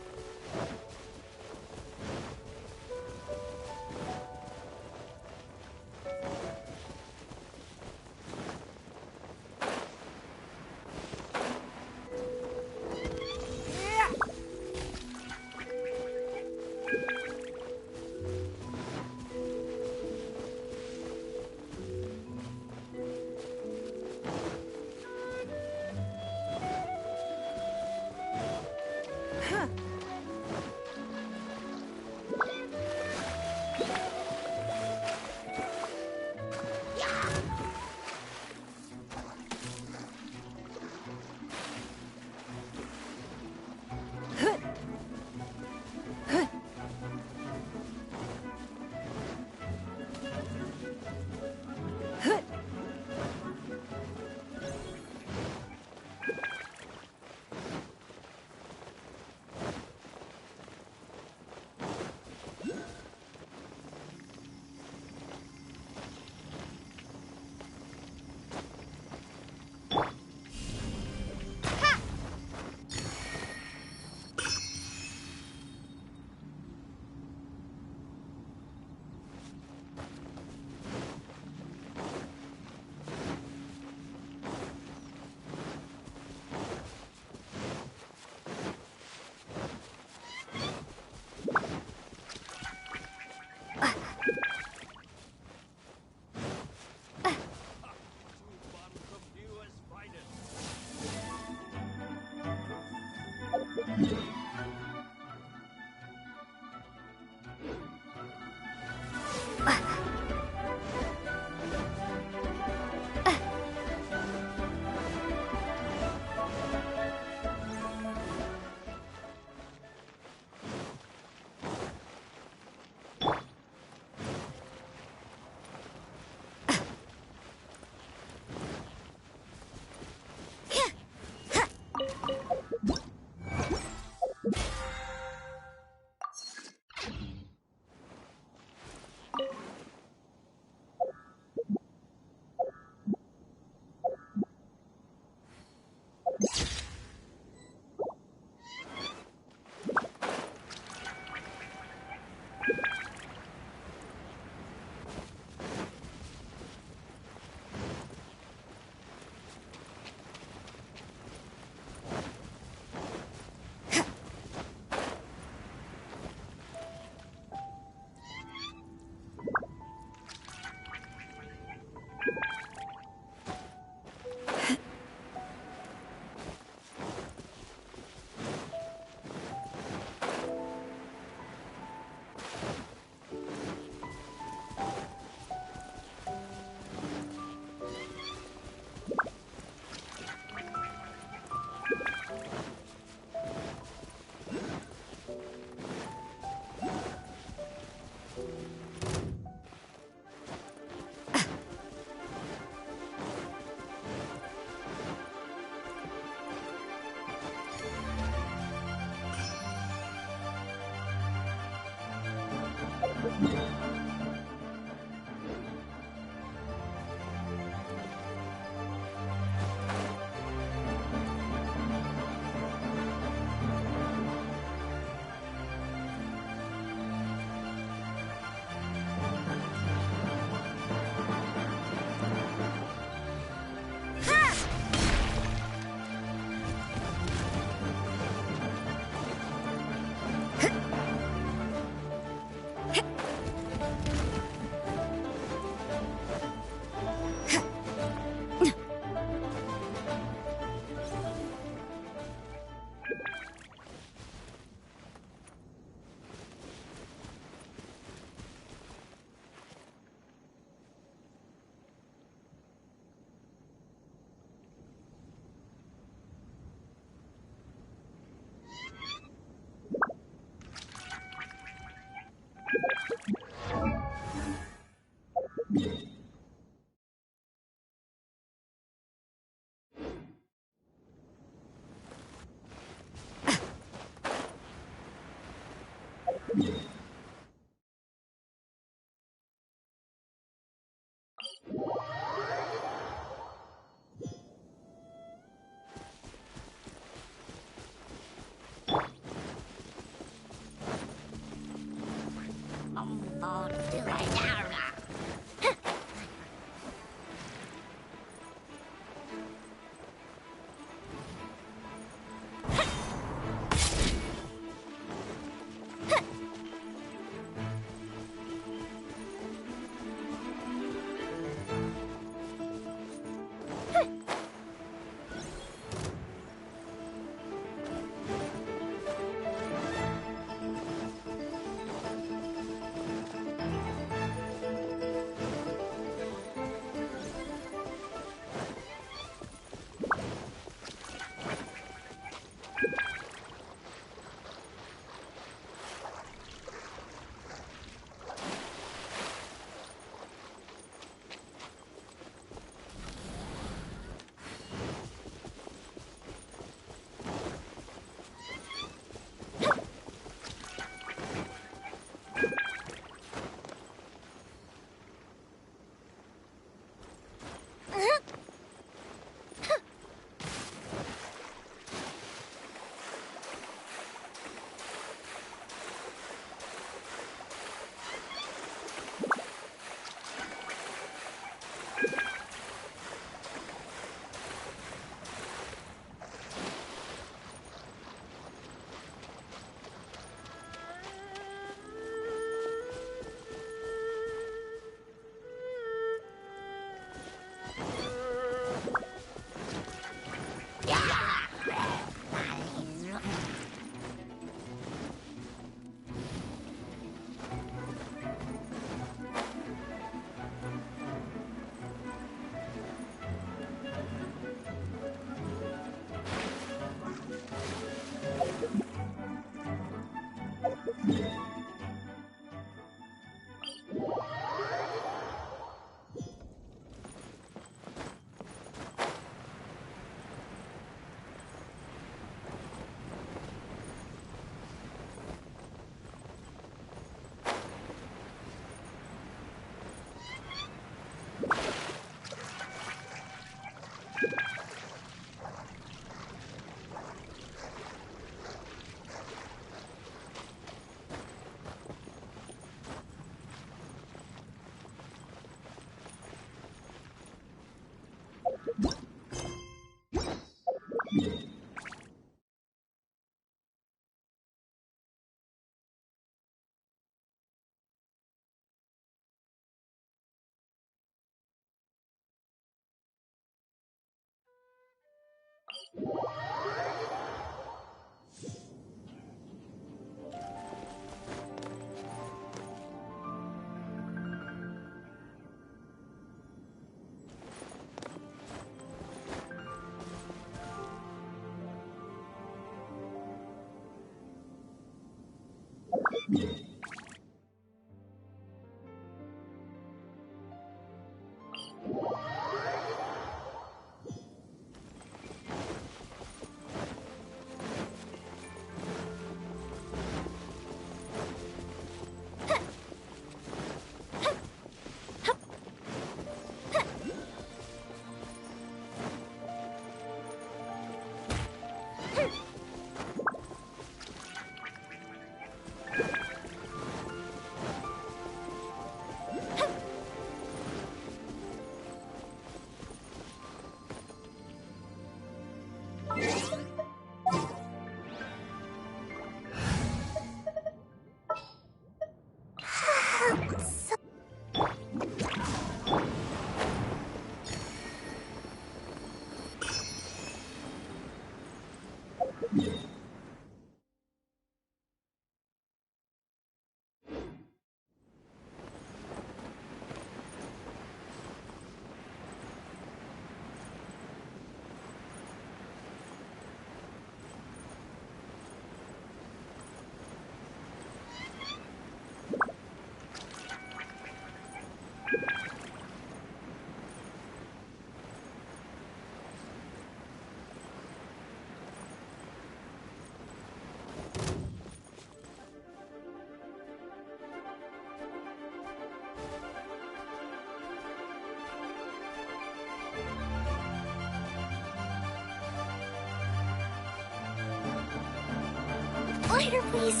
Speaker 2: Lighter, please.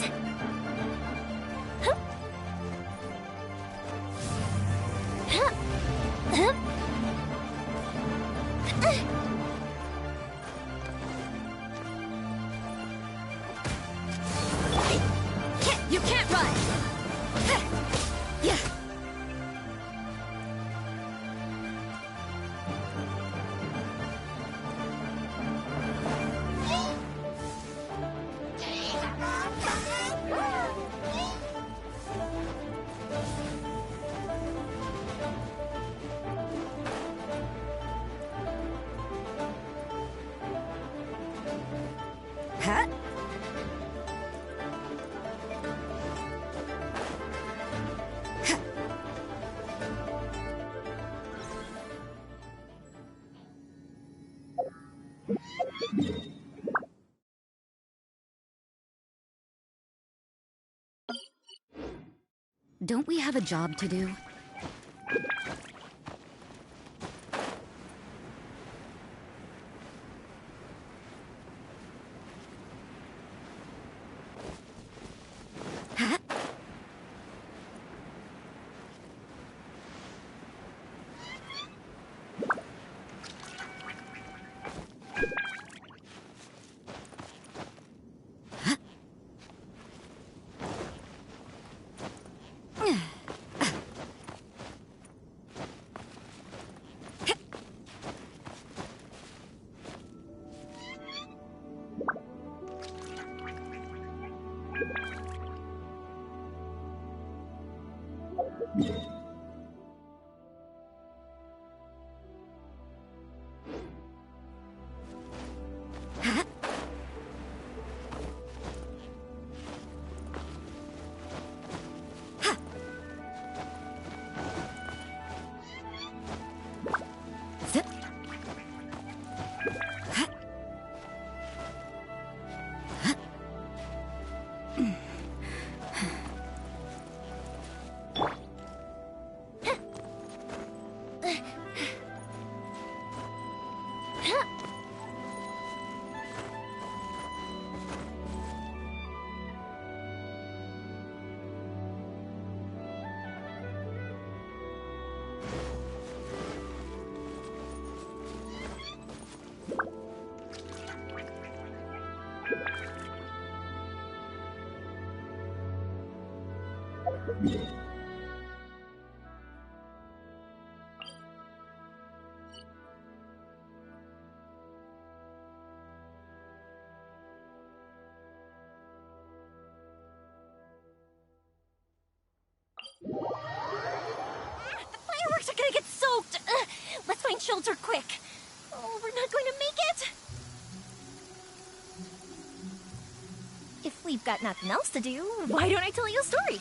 Speaker 2: Hup. Hup. Hup.
Speaker 8: You can't run! Yeah. Huh?
Speaker 1: Don't we have a job to do? Huh?
Speaker 8: Fireworks are gonna get soaked! Let's find shelter quick! Oh, we're not going to make it! If we've got nothing else to do, why don't I tell you a story?